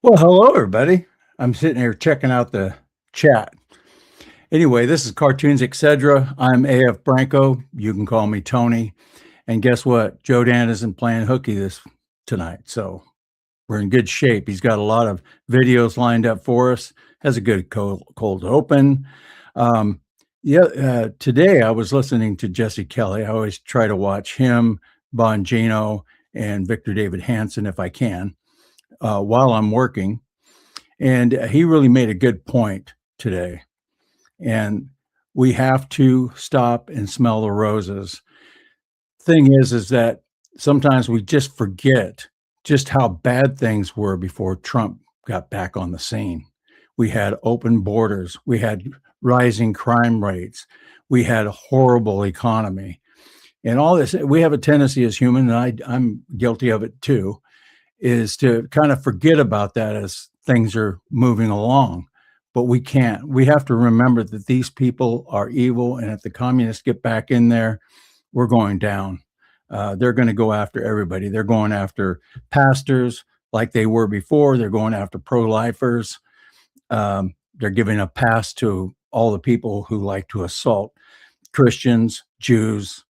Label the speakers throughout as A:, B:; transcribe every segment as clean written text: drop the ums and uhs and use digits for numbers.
A: Well, hello, everybody. I'm sitting here checking out the chat. Anyway, this is Cartoons Etc. I'm AF Branco. You can call me Tony. And guess what? Joe Dan isn't playing hooky tonight, so we're in good shape. He's got a lot of videos lined up for us. Has a good cold open. Today I was listening to Jesse Kelly. I always try to watch him, Bongino, and Victor David Hansen if I can while I'm working. And he really made a good point today. And we have to stop and smell the roses. Thing is that sometimes we just forget just how bad things were before Trump got back on the scene. We had open borders. We had rising crime rates. We had a horrible economy. And all this, we have a tendency as humans, and I'm guilty of it too, is to kind of forget about that as things are moving along. But we can't. We have to remember that these people are evil, and if the communists get back in there, we're going down. They're going to go after everybody. They're going after pastors like they were before. They're going after pro-lifers. They're giving a pass to all the people who like to assault Christians, Jews.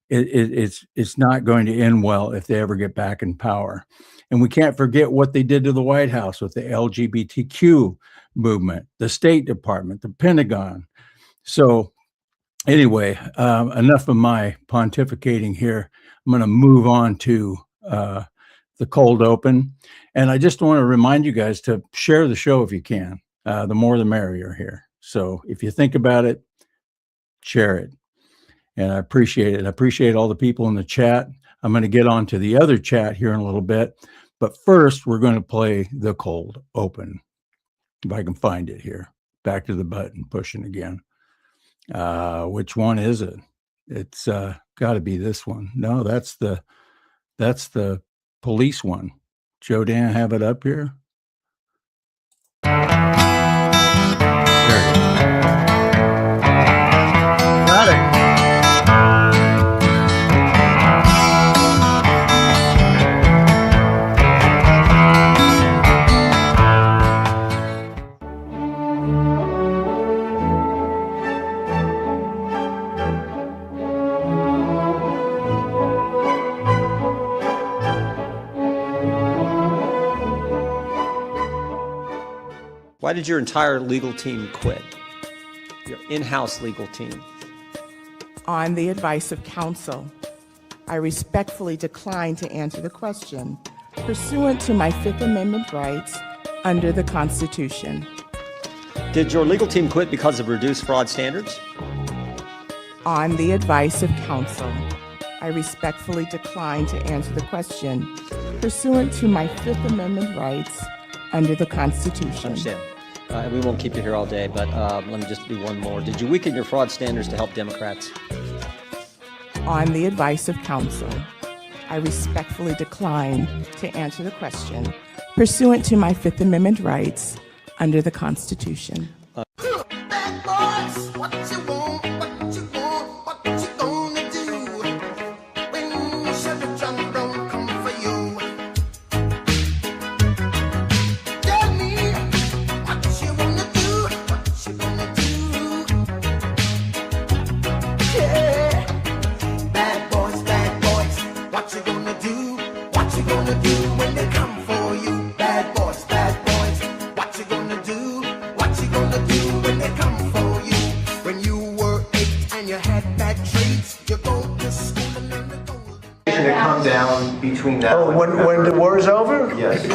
A: It's not going to end well if they ever get back in power. And we can't forget what they did to the White House with the LGBTQ movement, the State Department, the Pentagon. So anyway, enough of my pontificating here. I'm going to move on to the cold open. And I just want to remind you guys to share the show if you can. The more the merrier here. So if you think about it, share it. And I appreciate it. I appreciate all the people in the chat. I'm going to get on to the other chat here in a little bit. But first, we're going to play the cold open. If I can find it here. Back to the button, pushing again. Which one is it? It's got to be this one. No, that's the police one. Joe Dan, have it up here. There you go. Got it.
B: Why did your entire legal team quit? Your in-house legal team.
C: On the advice of counsel, I respectfully decline to answer the question pursuant to my Fifth Amendment rights under the Constitution.
B: Did your legal team quit because of reduced fraud standards?
C: On the advice of counsel, I respectfully decline to answer the question pursuant to my Fifth Amendment rights under the Constitution.
B: Understand. We won't keep you here all day, but let me just do one more. Did you weaken your fraud standards to help Democrats?
C: On the advice of counsel, I respectfully decline to answer the question pursuant to my Fifth Amendment rights under the Constitution.
D: Between now when the war is over?
E: Yes.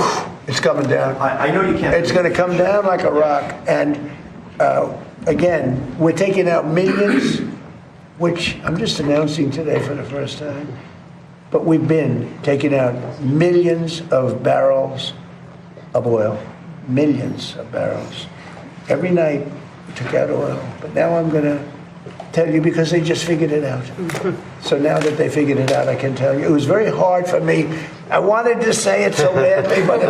D: It's coming down.
E: I know you can't.
D: It's going to come down like a rock. And again, we're taking out millions, which I'm just announcing today for the first time. But we've been taking out millions of barrels of oil. Millions of barrels. Every night we took out oil. But now I'm going to tell you because they just figured it out. So now that they figured it out, I can tell you. It was very hard for me. I wanted to say it so badly, but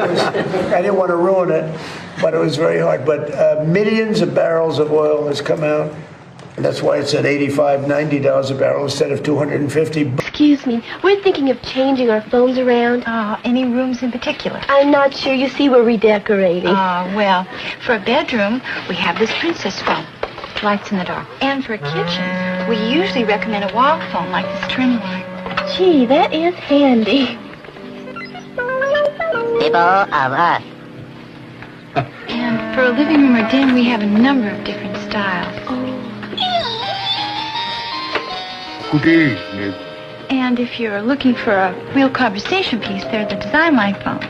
D: I didn't want to ruin it. But it was very hard. But millions of barrels of oil has come out. And that's why it's at $85, $90 a barrel instead of $250.
E: Excuse me, we're thinking of changing our phones around.
F: Any rooms in particular?
E: I'm not sure. You see, we're redecorating.
F: Well, for a bedroom, we have this princess phone. Lights in the dark. And for a kitchen, we usually recommend a wall phone like this trim light.
E: Gee, that is handy.
G: People of us.
F: And for a living room or den, we have a number of different styles.
H: Good evening.
F: And if you're looking for a real conversation piece, they're the design line phones.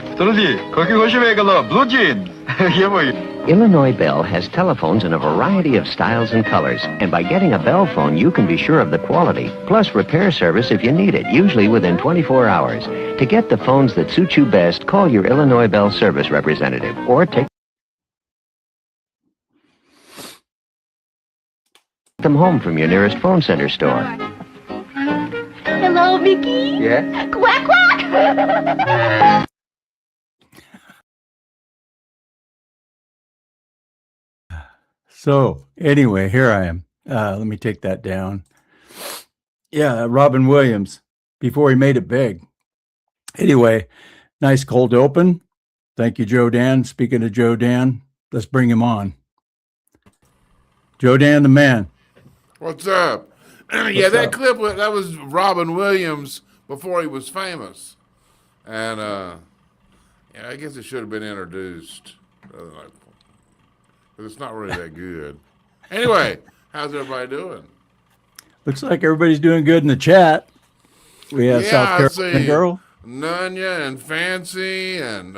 G: Illinois Bell has telephones in a variety of styles and colors, and by getting a Bell phone, you can be sure of the quality, plus repair service if you need it, usually within 24 hours. To get the phones that suit you best, call your Illinois Bell service representative, or take them home from your nearest phone center store.
E: Hello, Mickey.
H: Yeah?
E: Quack, quack.
A: So anyway, here I am. Let me take that down. Yeah, Robin Williams, before he made it big. Anyway, nice cold open. Thank you, Joe Dan. Speaking of Joe Dan, let's bring him on. Joe Dan, the man.
H: What's up? Yeah, that clip, that was Robin Williams before he was famous. And yeah, I guess it should have been introduced. But it's not really that good. Anyway, how's everybody doing?
A: Looks like everybody's doing good in the chat. We have South Carolina girl.
H: Nunya and Fancy and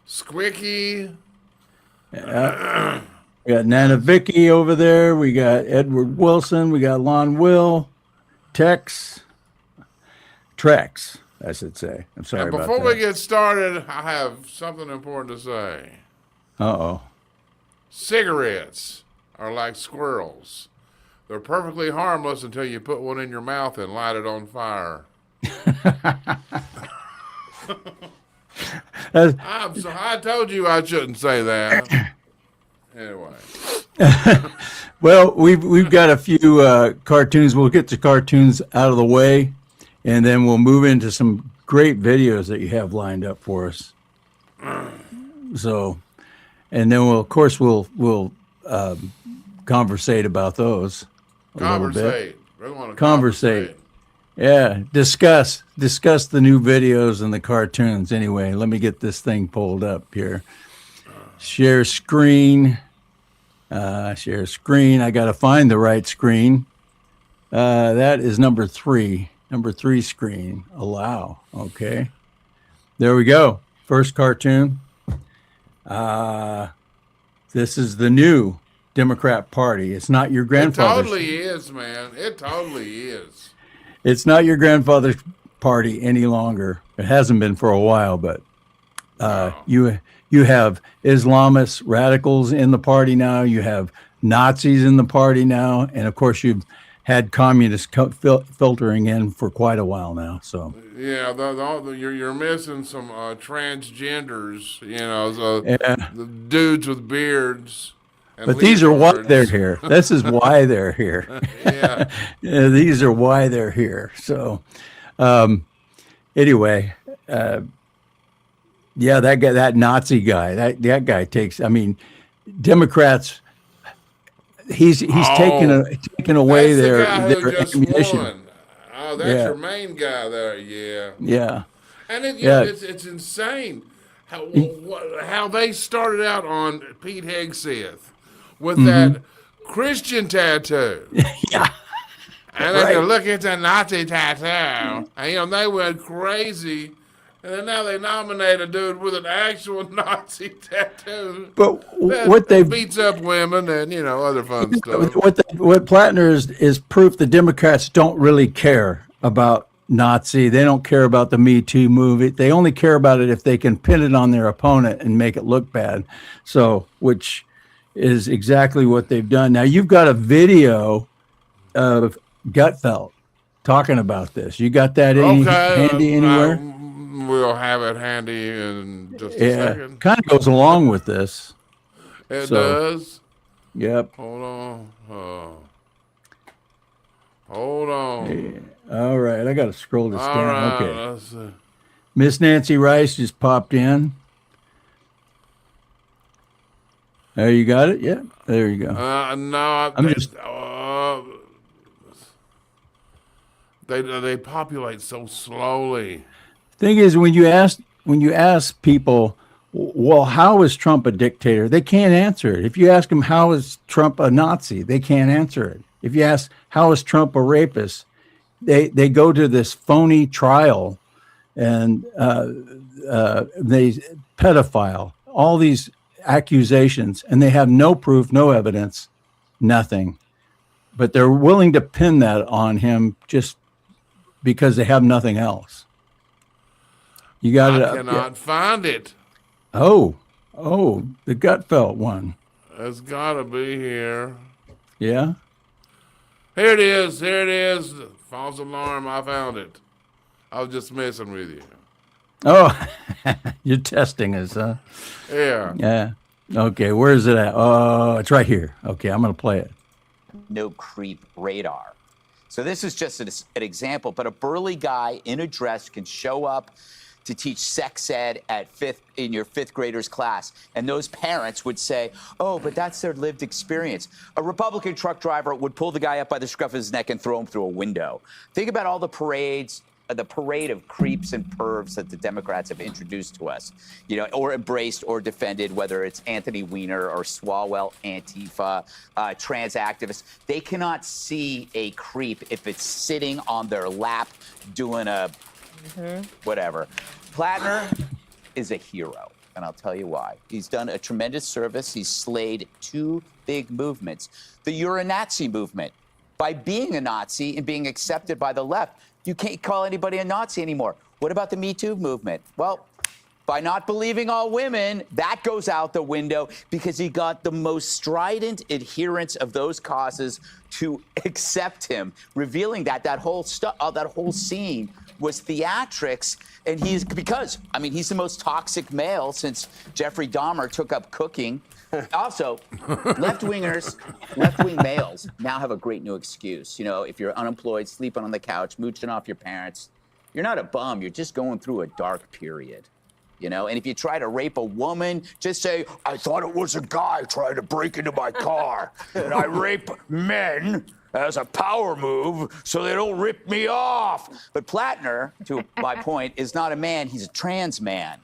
H: Squicky.
A: Yeah. We got Nana Vicky over there. We got Edward Wilson. We got Lon Will. Trex, I should say. I'm sorry about that.
H: Before we get started, I have something important to say.
A: Uh-oh.
H: Cigarettes are like squirrels. They're perfectly harmless until you put one in your mouth and light it on fire. I told you I shouldn't say that. Anyway.
A: Well, we've got a few cartoons. We'll get the cartoons out of the way, and then we'll move into some great videos that you have lined up for us. So, and then we'll conversate about those a little bit.
H: We want to
A: Conversate. Yeah, discuss the new videos and the cartoons. Anyway, let me get this thing pulled up here. Share screen. Share screen. I got to find the right screen. That is number 3. Number 3 screen. Allow. Okay. There we go. First cartoon. This is the new Democrat Party. It's not your grandfather's.
H: It totally is, man. It totally is.
A: It's not your grandfather's party any longer. It hasn't been for a while, but you have Islamists, radicals in the party now. You have Nazis in the party now, and of course you've had communists filtering in for quite a while now. So
H: yeah, you're missing some transgenders. You know, the dudes with beards.
A: But these are why they're here. This is why they're here.
H: Yeah.
A: Yeah, these are why they're here. So, anyway, yeah, that Nazi guy, that guy takes. I mean, Democrats. He's taken away their ammunition.
H: Won. Oh, that's your main guy there. Yeah.
A: Yeah.
H: And it's insane how they started out on Pete Hegseth with that Christian tattoo.
A: Yeah.
H: And then you look at the Nazi tattoo, and they went crazy. And then now they nominate a dude with an actual Nazi tattoo.
A: But what they
H: beats up women and other fun stuff.
A: What Plattner is proof the Democrats don't really care about Nazi. They don't care about the Me Too movement. They only care about it if they can pin it on their opponent and make it look bad. So, which is exactly what they've done. Now you've got a video of Gutfeld talking about this. You got that handy anywhere?
H: We'll have it handy in just a second.
A: Kind of goes along with this.
H: It does?
A: Yep.
H: Hold on. Hold on.
A: All right, I got to scroll this
H: All
A: down.
H: right,
A: Okay,
H: let's see.
A: Miss Nancy Rice just popped in. There, you got it. Yeah, there you go.
H: No,
A: I'm just
H: they populate so slowly.
A: thing is when you ask people, well, how is Trump a dictator? They can't answer it. If you ask them how is Trump a Nazi, they can't answer it. If you ask how is Trump a rapist, they go to this phony trial and they pedophile, all these accusations, and they have no proof, no evidence, nothing. But they're willing to pin that on him just because they have nothing else. You got it
H: I
A: up.
H: cannot find it.
A: Oh, the Gutfeld one.
H: It's got to be here.
A: Yeah.
H: Here it is. Here it is. False alarm. I found it. I was just messing with you.
A: Oh, you're testing us, huh?
H: Yeah.
A: Yeah. Okay, where is it at? Oh, it's right here. Okay, I'm going to play it.
I: No creep radar. So this is just an example, but a burly guy in a dress can show up to teach sex ed in your fifth graders class. And those parents would say, oh, but that's their lived experience. A Republican truck driver would pull the guy up by the scruff of his neck and throw him through a window. Think about all the parades, the parade of creeps and pervs that the Democrats have introduced to us, or embraced or defended, whether it's Anthony Weiner or Swalwell Antifa, trans activists. They cannot see a creep if it's sitting on their lap doing a whatever. Plattner is a hero, and I'll tell you why. He's done a tremendous service. He's slayed two big movements. The You're a Nazi movement. By being a Nazi and being accepted by the left, you can't call anybody a Nazi anymore. What about the Me Too movement? Well, by not believing all women, that goes out the window because he got the most strident adherents of those causes to accept him, revealing that whole scene was theatrics, and he's the most toxic male since Jeffrey Dahmer took up cooking. Also, left-wing males now have a great new excuse. If you're unemployed, sleeping on the couch, mooching off your parents, you're not a bum. You're just going through a dark period. And if you try to rape a woman, just say, I thought it was a guy trying to break into my car, and I rape men as a power move so they don't rip me off. But Plattner, to my point, is not a man. He's a trans man.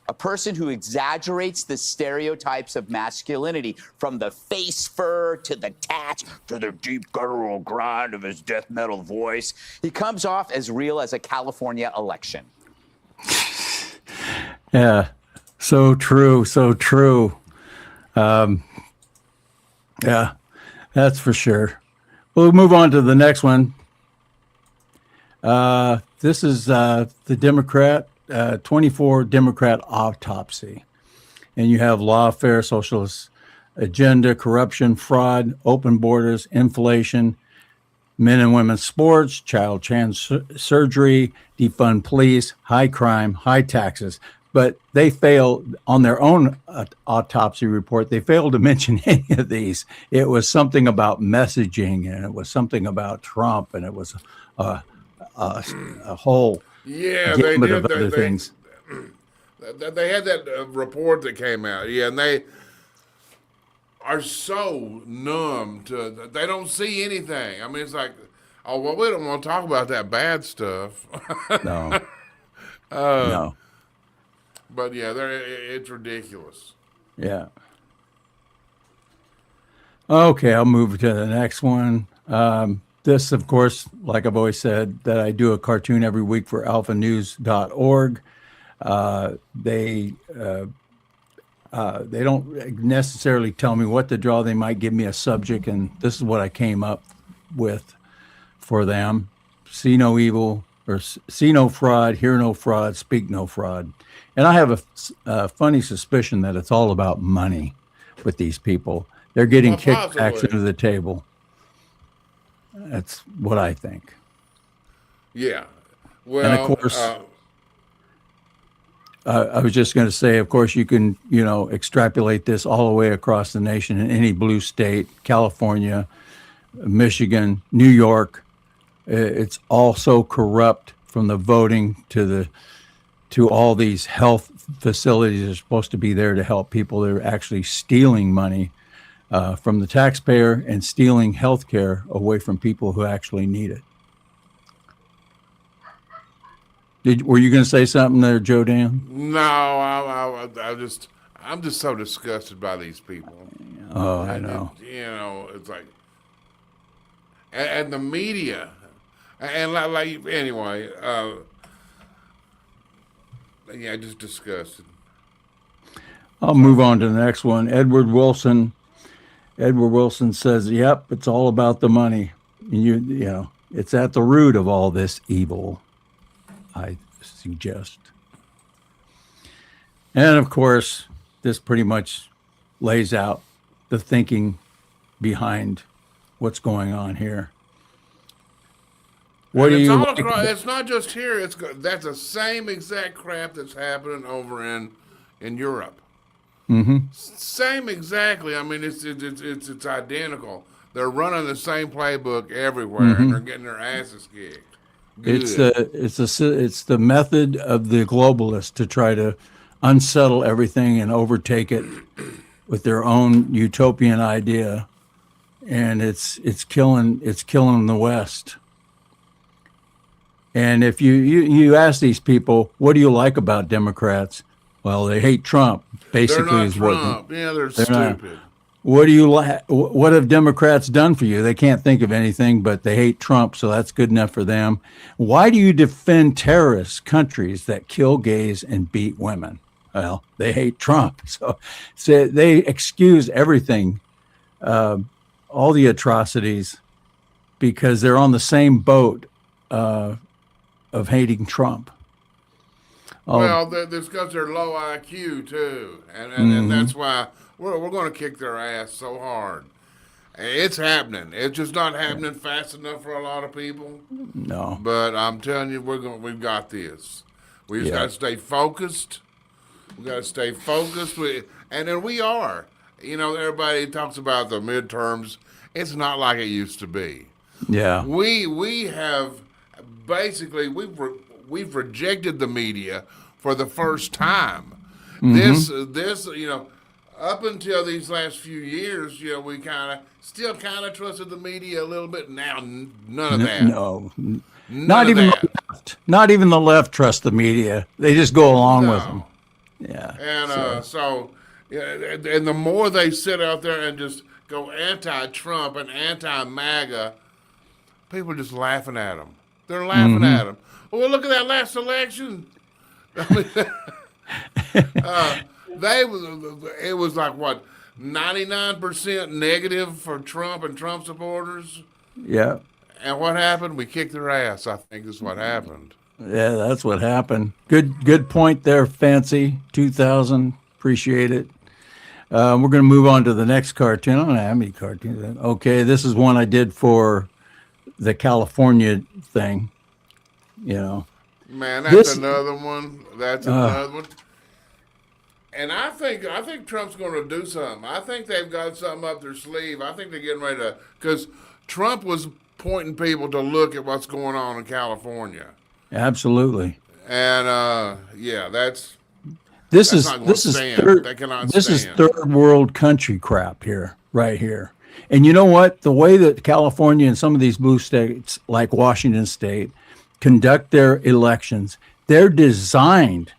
I: A person who exaggerates the stereotypes of masculinity, from the face fur to the tats to the deep guttural grind of his death metal voice. He comes off as real as a California election.
A: Yeah, so true, so true. Yeah, that's for sure. We'll move on to the next one. This is the Democrat, 24 Democrat autopsy. And you have lawfare, socialist agenda, corruption, fraud, open borders, inflation, men and women's sports, child trans surgery, defund police, high crime, high taxes. But they failed on their own autopsy report. They failed to mention any of these. It was something about messaging, and it was something about Trump, and it was a whole gamut of other things.
H: They had that report that came out, and they are so numb to. They don't see anything. I mean, it's like, oh well, we don't want to talk about that bad stuff.
A: No, no.
H: But yeah, it's ridiculous.
A: Yeah. Okay, I'll move to the next one. This, of course, like I've always said, that I do a cartoon every week for alphanews.org. They don't necessarily tell me what to draw. They might give me a subject, and this is what I came up with for them. See no evil, or see no fraud, hear no fraud, speak no fraud. And I have a funny suspicion that it's all about money with these people. They're getting kickbacks into the table. That's what I think.
H: Yeah. Well,
A: and of course, I was just going to say, of course, you can, extrapolate this all the way across the nation in any blue state, California, Michigan, New York. It's also corrupt, from the voting to all these health facilities that are supposed to be there to help people. They're actually stealing money from the taxpayer and stealing health care away from people who actually need it. Were you going to say something there, Joe Dan?
H: No, I'm just so disgusted by these people.
A: Oh, I know.
H: It's like, and the media, and like anyway, yeah, just disgusted.
A: I'll move on to the next one. Edward Wilson says, "Yep, it's all about the money. And you know, it's at the root of all this evil, I suggest." And of course, this pretty much lays out the thinking behind what's going on here. What do you like about-
H: It's not just here. That's the same exact crap that's happening over in Europe.
A: Mm-hmm.
H: Same exactly. I mean, it's identical. They're running the same playbook everywhere, and they're getting their asses kicked. Good.
A: It's the method of the globalists to try to unsettle everything and overtake it with their own utopian idea, and it's killing the West. And if you ask these people, what do you like about Democrats? Well, they hate Trump. Basically,
H: They're not
A: is
H: Trump. They're stupid.
A: Not. What do you like? What have Democrats done for you? They can't think of anything, but they hate Trump, so that's good enough for them. Why do you defend terrorist countries that kill gays and beat women? Well, they hate Trump, so they excuse everything, all the atrocities, because they're on the same boat of hating Trump.
H: Well, that's because they're low IQ too, and that's why we're going to kick their ass so hard. It's happening. It's just not happening fast enough for a lot of people.
A: No,
H: but I'm telling you, we've got this. We just got to stay focused. We got to stay focused. And then we are. Everybody talks about the midterms. It's not like it used to be.
A: Yeah,
H: we have basically we've rejected the media for the first time. This up until these last few years, we still trusted the media a little bit. Now none of that.
A: No, not even the left. Not even the left trust the media. They just go along with them. Yeah,
H: and and the more they sit out there and just go anti-Trump and anti-MAGA, people are just laughing at them. They're laughing at them. Well, look at that last election. It was like what, 99% negative for Trump and Trump supporters.
A: Yeah.
H: And what happened? We kicked their ass. I think is what happened.
A: Yeah, that's what happened. Good point there, Fancy 2000. Appreciate it. We're going to move on to the next cartoon. I don't know how many cartoons. Okay, this is one I did for the California thing.
H: Man, that's another one. That's another one. And I think Trump's going to do something. I think they've got something up their sleeve. I think they're getting ready to, because Trump was pointing people to look at what's going on in California.
A: Absolutely.
H: And
A: this is third world country crap here, right here. And you know what? The way that California and some of these blue states, like Washington State, conduct their elections, they're designed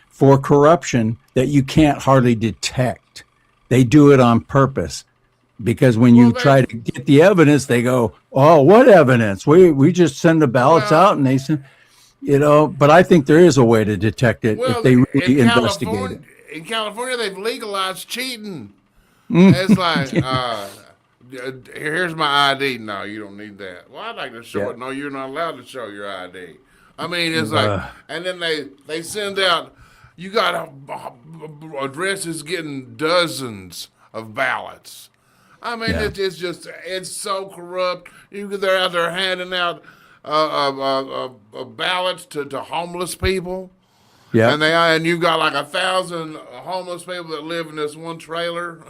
A: for corruption that you can't hardly detect. They do it on purpose, because when you try to get the evidence, they go, "Oh, what evidence? We just send the ballots out," and they send, But I think there is a way to detect it if they really investigate it.
H: In California, they've legalized cheating. It's like, here's my ID. No, you don't need that. Well, I'd like to show it. No, you're not allowed to show your ID. I mean, it's like, and then they send out, you got addresses getting dozens of ballots. I mean, it's so corrupt. They're out there handing out ballots to homeless people. Yeah, and you've got like 1,000 homeless people that live in this one trailer,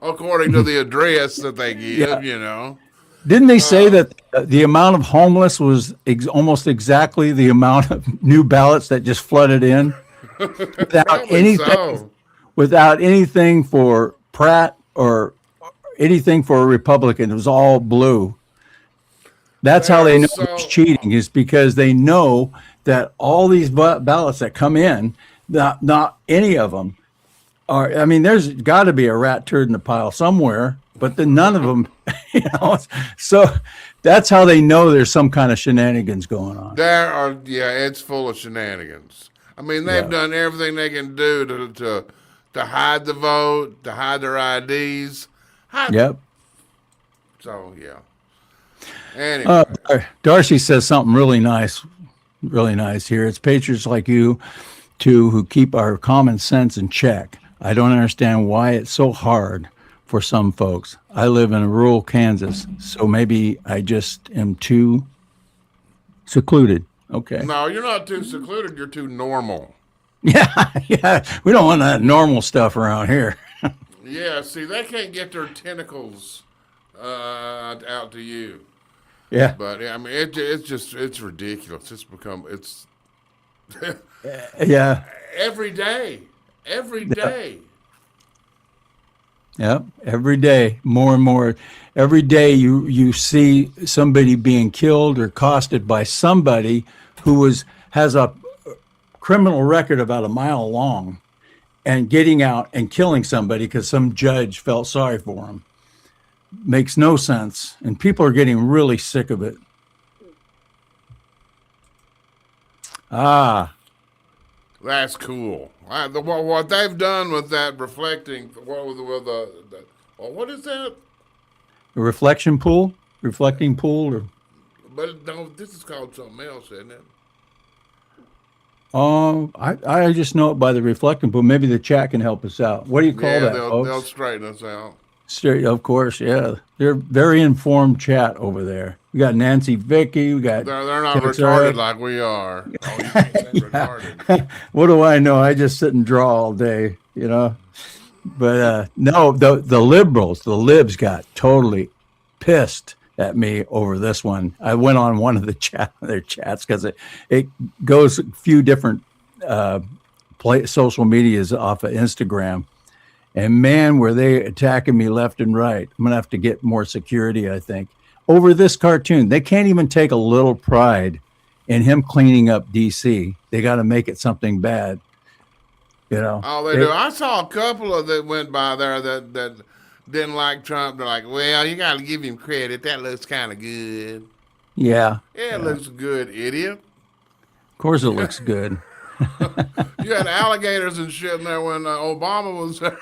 H: according to the address that they give.
A: Didn't they say that the amount of homeless was almost exactly the amount of new ballots that just flooded in without
H: Probably
A: anything,
H: so.
A: without anything for Pratt or anything for a Republican? It was all blue. That's how they know it's cheating, is because they know that all these ballots that come in, not any of them are. I mean, there's got to be a rat turd in the pile somewhere, but then none of them, you know. So that's how they know there's some kind of shenanigans going on.
H: It's full of shenanigans. I mean, they've done everything they can do to hide the vote, to hide their IDs.
A: Yep.
H: So yeah. Anyway.
A: Darcy says something really nice here. It's patriots like you two who keep our common sense in check. I don't understand why it's so hard for some folks. I live in rural Kansas, so maybe I just am too secluded. Okay.
H: No, you're not too secluded. You're too normal.
A: Yeah. We don't want that normal stuff around here.
H: Yeah, see, they can't get their tentacles out to you.
A: Yeah.
H: But I mean, it's ridiculous. It's
A: yeah.
H: Every day.
A: Yep. Every day, more and more. Every day you see somebody being killed or accosted by somebody who has a criminal record about a mile long and getting out and killing somebody because some judge felt sorry for him. Makes no sense, and people are getting really sick of it.
H: That's cool. What they've done with that reflecting, what is that?
A: A reflecting pool, or
H: But no, this is called something else, isn't it?
A: I just know it by the reflecting pool. Maybe the chat can help us out. What do you call that, folks?
H: They'll straighten us out.
A: Straight, of course, yeah. They're very informed chat over there. We got Nancy, Vicky. We got.
H: They're not retarded like we are. Oh, you can't say retarded.
A: What do I know? I just sit and draw all day, you know. But no, the liberals, the libs, got totally pissed at me over this one. I went on one of their chats because it goes a few different social medias off of Instagram. And man, were they attacking me left and right. I'm going to have to get more security, I think, over this cartoon. They can't even take a little pride in him cleaning up DC. They got to make it something bad, you know.
H: Oh, they do. I saw a couple of that went by there that didn't like Trump. They're like, well, you got to give him credit. That looks kind of good.
A: Yeah.
H: Yeah, it looks good, idiot.
A: Of course it looks good.
H: You had alligators and shit in there when Obama was there.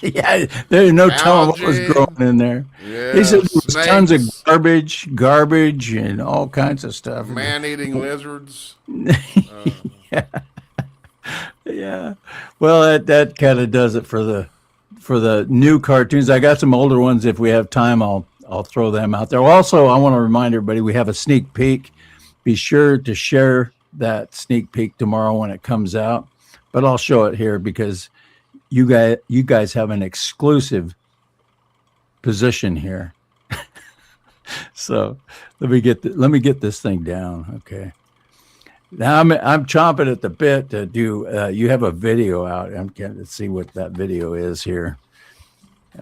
A: Yeah, there's no telling what was growing in there.
H: Yeah,
A: he said there was tons of garbage, and all kinds of stuff.
H: Man-eating lizards.
A: Yeah. Well, that kind of does it for the new cartoons. I got some older ones. If we have time, I'll throw them out there. Also, I want to remind everybody we have a sneak peek. Be sure to share that sneak peek tomorrow when it comes out, but I'll show it here because you guys have an exclusive position here. So let me get this thing down. Okay. Now I'm chomping at the bit to do. You have a video out. I'm getting to see what that video is here.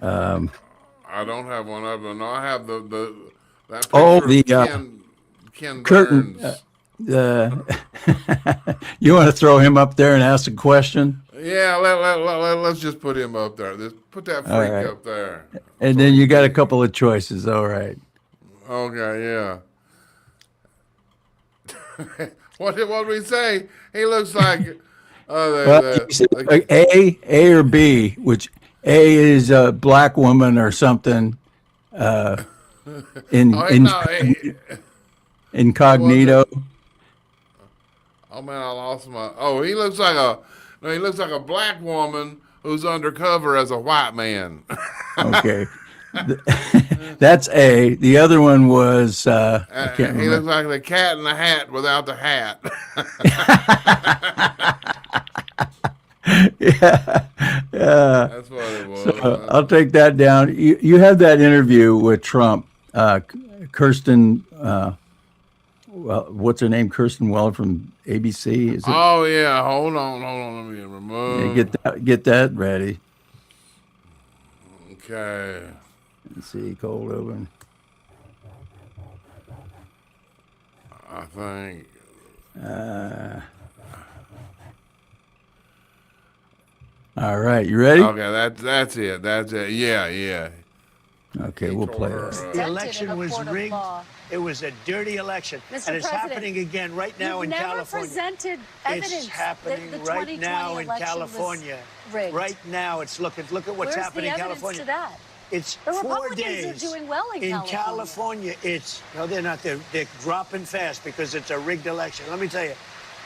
H: I don't have one of them. No, I have that
A: picture
H: of Ken
A: curtain.
H: Burns.
A: You want to throw him up there and ask a question?
H: Yeah, let's just put him up there. Put that freak up there.
A: And then you got a couple of choices. All right.
H: Okay, yeah. What did we say? He looks like
A: A or B, which A is a black woman or something. Incognito.
H: Oh man, I lost my. Oh, he looks like a black woman who's undercover as a white man.
A: Okay, that's A. The other one was I can't remember.
H: He looks like the cat in the hat without the hat.
A: Yeah.
H: That's what it was.
A: So I'll take that down. You had that interview with Trump Kirsten, well, what's her name? Kirsten Weller from ABC. Is it?
H: Oh yeah, hold on. Let me remove.
A: Get that ready.
H: Okay.
A: Let's see, cold open.
H: I think.
A: All right, you ready?
H: Okay, that's it. Yeah.
A: Okay, we'll play that.
D: The election was rigged. It was a dirty election.
J: Mr.
D: And it's
J: President,
D: happening again right now in California.
J: You've never presented evidence
D: It's happening
J: that the
D: right
J: 2020
D: now in
J: election
D: California.
J: was rigged.
D: Right now, look at what's
J: Where's
D: happening in
J: the evidence
D: California.
J: to that?
D: It's
J: The
D: 4
J: Republicans
D: days.
J: are doing well in
D: California. It's no, they're not. They're dropping fast because it's a rigged election. Let me tell you,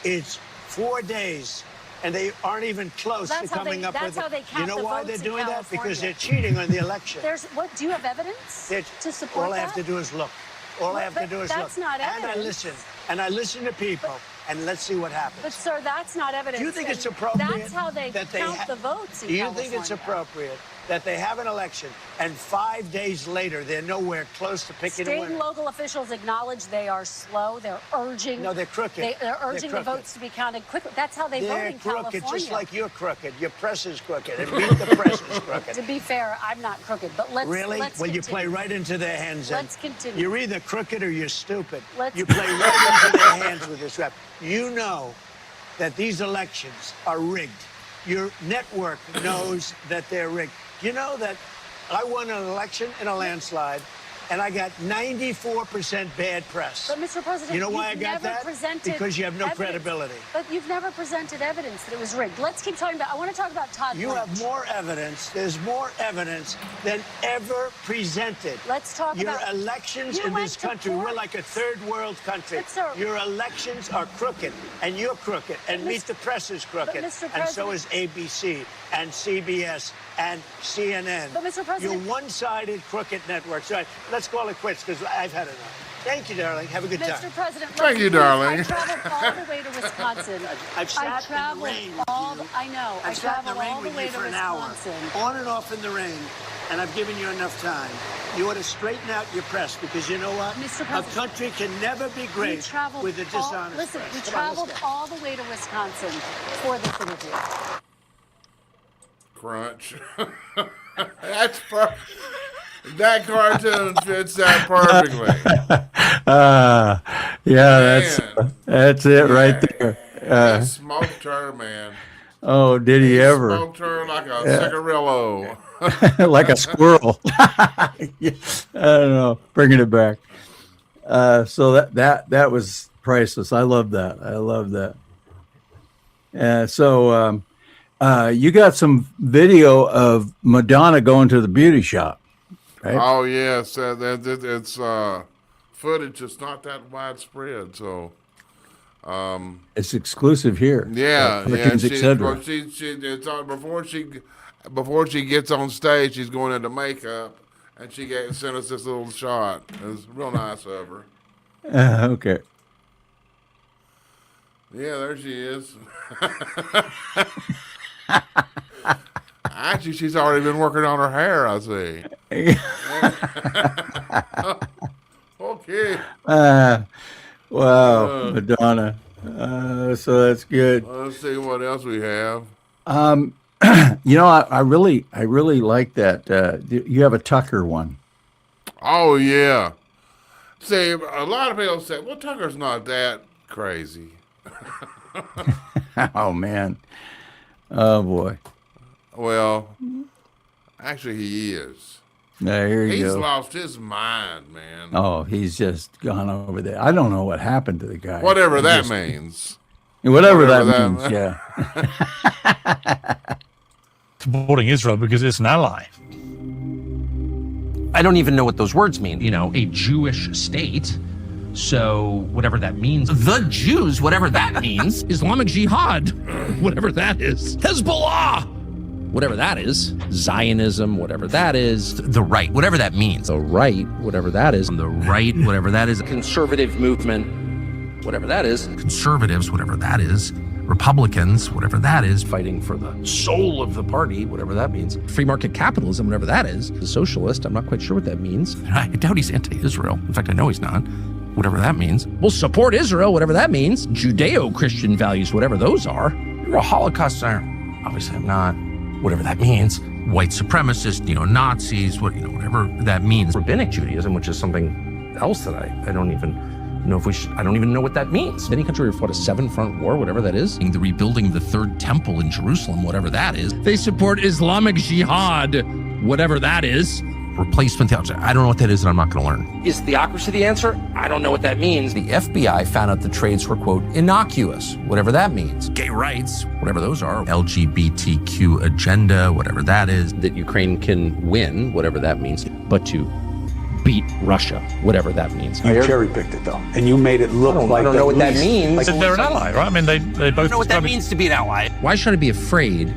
D: it's 4 days, and they aren't even close to coming up with.
J: That's how they count
D: You know
J: the
D: why
J: votes
D: they're
J: in
D: doing that?
J: California.
D: Because they're cheating on the election.
J: Do you have evidence to support
D: all
J: that?
D: I have to do is look. All I have to do is look.
J: That's not evidence.
D: And I listen to people, and let's see what happens.
J: But sir, that's not evidence.
D: Do you think it's appropriate?
J: That's how they count the votes in
D: Do you
J: California.
D: think it's appropriate that they have an election and 5 days later they're nowhere close to picking a
J: State
D: winner?
J: and local officials acknowledge they are slow. They're urging.
D: No, they're crooked.
J: They're urging the
D: crooked.
J: votes to be counted quickly. That's how they vote
D: They're
J: in
D: crooked,
J: California.
D: just like you're crooked. Your press is crooked, and Meet the Press is crooked.
J: To be fair, I'm not crooked, but let's
D: Really?
J: Let's
D: Well, you
J: continue.
D: play right into their hands. then.
J: Let's continue.
D: You're either crooked or you're stupid.
J: Let's-
D: You play right into their hands with this rap. You know that these elections are rigged. Your network knows that they're rigged. You know that I won an election in a landslide, and I got 94% bad press.
J: But Mr. President,
D: You know why I
J: you've
D: got
J: never
D: that?
J: presented
D: Because you have no
J: evidence.
D: credibility.
J: But you've never presented evidence that it was rigged. Let's keep talking about. I want to talk about Todd
D: You
J: Blanche.
D: have more evidence. There's more evidence than ever presented.
J: Let's talk
D: Your
J: about.
D: elections
J: You
D: in
J: went
D: this
J: to
D: country,
J: court.
D: we're like a third world country.
J: But, sir-
D: Your elections are crooked, and you're crooked, and
J: But,
D: Meet the Press is crooked,
J: Mr.
D: and so
J: President-
D: is ABC, and CBS, and CNN.
J: But, Mr. President-
D: You're one-sided crooked networks. All right, let's call it quits, because I've had enough. Thank you, darling. Have a good time.
J: Mr. President,
H: Thank you, darling.
J: I traveled all the way to Wisconsin.
D: I've sat in the
J: traveled
D: rain with
J: all.
D: you.
J: I know. I
D: I've sat in
J: traveled
D: the rain
J: all the
D: with
J: way
D: you
J: to
D: for an hour,
J: Wisconsin.
D: on and off in the rain, and I've given you enough time. You ought to straighten out your press, because you know what?
J: Mr.
D: A
J: President,
D: country can never be
J: We
D: great
J: traveled
D: with a dishonest
J: Listen,
D: press.
J: we
D: Come on, let's
J: traveled
D: go.
J: all the way to Wisconsin for this interview.
H: Crunch. That's perfect. That cartoon fits that perfectly.
A: Yeah,
H: Man.
A: that's it right there.
H: He smoked her, man.
A: Oh, did he ever?
H: Smoked her like a cigarillo.
A: Like a squirrel. Yeah, I don't know. Bringing it back. So that was priceless. I love that. I love that. So you got some video of Madonna going to the beauty shop, right?
H: Oh yes, it's footage that's not that widespread. So
A: It's exclusive here.
H: yeah,
A: Cartoons, etc.
H: It's on before she gets on stage. She's going into makeup, and she sent us this little shot. It was real nice of her.
A: Okay.
H: Yeah, there she is. Actually, she's already been working on her hair, I see. Okay.
A: Wow, Madonna. So that's good.
H: Let's see what else we have.
A: You know, I really like that. You have a Tucker one.
H: Oh, yeah. See, a lot of people say, well, Tucker's not that crazy.
A: Oh man. Oh boy.
H: Well, actually, he is.
A: There you
H: He's
A: go.
H: lost his mind, man.
A: Oh, he's just gone over there. I don't know what happened to the guy.
H: Whatever
A: He
H: that
A: just-
H: means.
A: Whatever that
H: Whatever
A: means,
H: that-
A: yeah.
K: Supporting Israel because it's an ally.
L: I don't even know what those words mean.
M: You know, a Jewish state. So whatever that means.
L: The Jews, whatever that means.
M: Islamic Jihad, whatever that is.
L: Hezbollah,
M: Whatever that is. Zionism, whatever that is.
L: the right, whatever that means.
M: The right, whatever that is. The right, whatever that is.
L: Conservative movement. whatever that is, conservatives, whatever that is, Republicans, whatever that is, fighting for the soul of the party, whatever that means, free market capitalism, whatever that is, the socialist, I'm not quite sure what that means. I doubt he's anti-Israel. In fact, I know he's not, whatever that means. We'll support Israel, whatever that means, Judeo-Christian values, whatever those are. You're a Holocaust center. Obviously, I'm not, whatever that means. White supremacists, neo-Nazis, whatever that means. Rabbinic Judaism, which is something else that I don't even know if I don't even know what that means. Any country who fought a 7-front war, whatever that is. The rebuilding of the third temple in Jerusalem, whatever that is. They support Islamic Jihad, whatever that is. Replacement theology. I don't know what that is, and I'm not going to learn. Is theocracy the answer? I don't know what that means. The FBI found out the trades were, quote, innocuous, whatever that means. Gay rights, whatever those are. LGBTQ agenda, whatever that is. That Ukraine can win, whatever that means. But to beat Russia, whatever that means.
N: You cherry-picked it, though, and you made it look like...
L: I don't know what that means.
K: Like they're an ally, right? I mean, they both...
L: I don't know what that means to be an ally. Why should I be afraid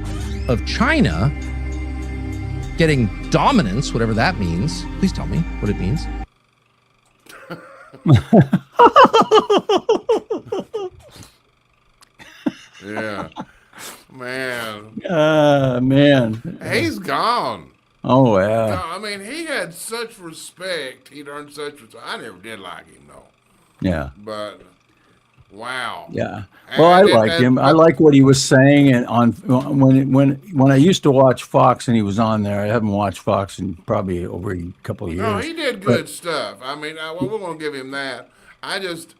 L: of China getting dominance, whatever that means? Please tell me what it means.
H: Yeah. Man.
A: Man.
H: He's gone.
A: Oh, yeah.
H: No, I mean, he had such respect. He'd earned such respect. I never did like him, though.
A: Yeah.
H: But, wow.
A: Yeah. Well, I like him. I like what he was saying. And when I used to watch Fox and he was on there, I haven't watched Fox in probably over a couple of years.
H: No, he did good stuff. I mean, we're going to give him that. I just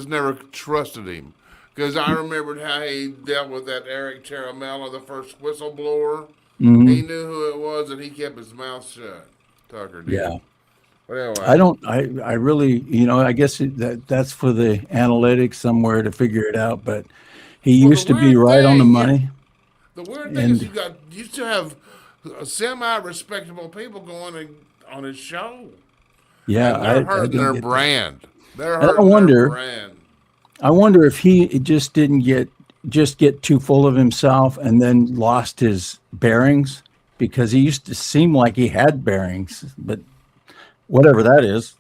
H: never trusted him. Because I remembered how he dealt with that Eric Taramella, the first whistleblower.
A: Mm-hmm.
H: He knew who it was, and he kept his mouth shut. Tucker did.
A: Yeah.
H: But anyway.
A: I really, I guess that's for the analytics somewhere to figure it out, but he used to be right on the money.
H: The weird thing is you still have semi-respectable people going on his show.
A: Yeah.
H: And they're hurting their brand. They're hurting their brand.
A: I wonder if he just didn't get too full of himself and then lost his bearings, because he used to seem like he had bearings, but whatever that is.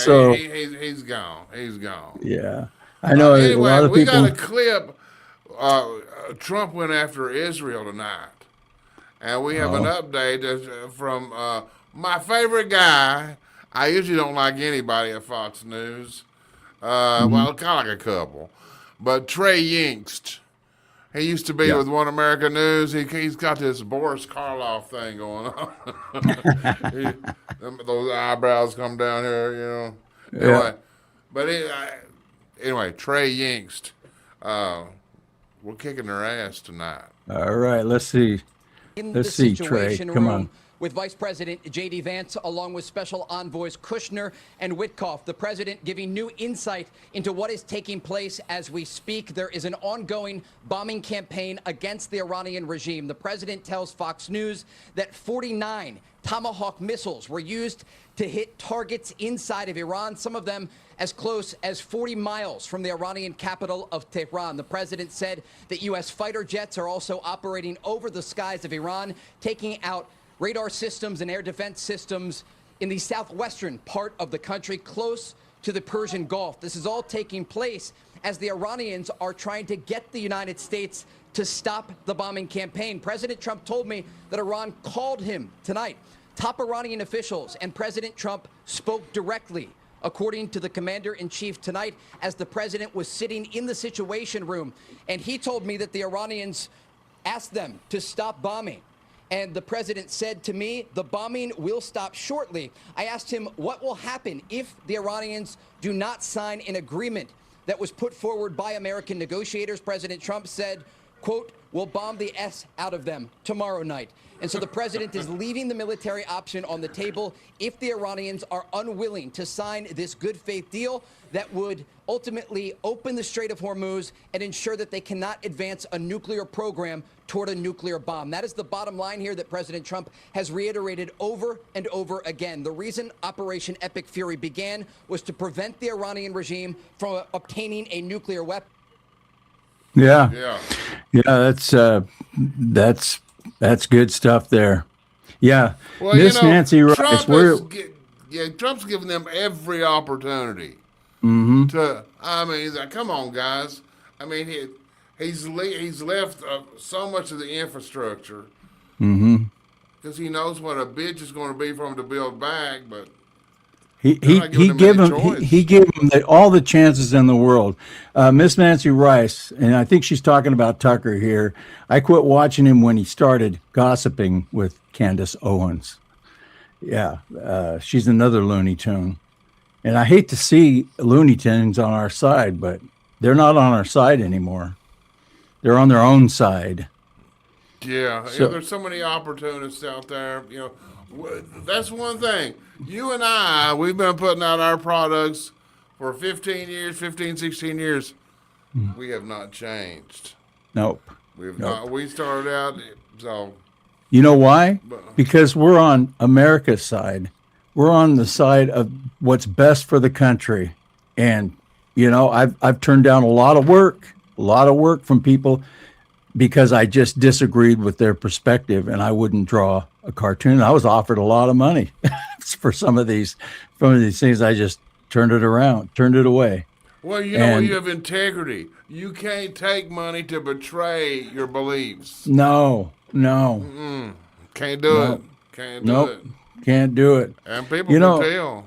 H: So he's gone. He's gone.
A: Yeah, I know.
H: Anyway,
A: a lot of
H: we
A: people...
H: got a clip. Trump went after Israel tonight, and we have an update from my favorite guy. I usually don't like anybody at Fox News. Well, kind of like a couple. But Trey Yingst, he used to be with One America News. He's got this Boris Karloff thing going on. Those eyebrows come down here, Anyway, but anyway, Trey Yingst, we're kicking their ass tonight.
A: All right, let's see. Let's see, Trey. Come on.
O: With Vice President J.D. Vance, along with Special Envoys Kushner and Witkoff, the president giving new insight into what is taking place as we speak. There is an ongoing bombing campaign against the Iranian regime. The president tells Fox News that 49 Tomahawk missiles were used to hit targets inside of Iran, some of them as close as 40 miles from the Iranian capital of Tehran. The president said that U.S. fighter jets are also operating over the skies of Iran, taking out radar systems and air defense systems in the southwestern part of the country, close to the Persian Gulf. This is all taking place as the Iranians are trying to get the United States to stop the bombing campaign. President Trump told me that Iran called him tonight. Top Iranian officials and President Trump spoke directly, according to the commander-in-chief tonight, as the president was sitting in the Situation Room. And he told me that the Iranians asked them to stop bombing. And the president said to me, the bombing will stop shortly. I asked him what will happen if the Iranians do not sign an agreement that was put forward by American negotiators. President Trump said, quote, we'll bomb the S out of them tomorrow night. And so the president is leaving the military option on the table if the Iranians are unwilling to sign this good faith deal that would ultimately open the Strait of Hormuz and ensure that they cannot advance a nuclear program toward a nuclear bomb. That is the bottom line here that President Trump has reiterated over and over again. The reason Operation Epic Fury began was to prevent the Iranian regime from obtaining a nuclear weapon.
A: Yeah, that's good stuff there. Yeah,
H: Well,
A: Miss Nancy Rice,
H: Trump Trump's giving them every opportunity to. I mean, he's like, come on, guys. I mean, he's left so much of the infrastructure because he knows what a bitch is going to be for him to build back, but.
A: He gave him all the chances in the world. Miss Nancy Rice, and I think she's talking about Tucker here. I quit watching him when he started gossiping with Candace Owens. Yeah, she's another Looney Tune. And I hate to see Looney Tunes on our side, but they're not on our side anymore. They're on their own side.
H: Yeah, there's so many opportunists out there. You know, that's one thing. You and I, we've been putting out our products for 15, 16 years. We have not changed.
A: Nope.
H: Not. We started out, so.
A: You know why? Because we're on America's side. We're on the side of what's best for the country. And, you know, I've turned down a lot of work from people because I just disagreed with their perspective and I wouldn't draw a cartoon. I was offered a lot of money for some of these things. I just turned it away.
H: Well, you know, you have integrity. You can't take money to betray your beliefs.
A: No.
H: Can't do it. Can't do it.
A: Can't do it.
H: And people can tell.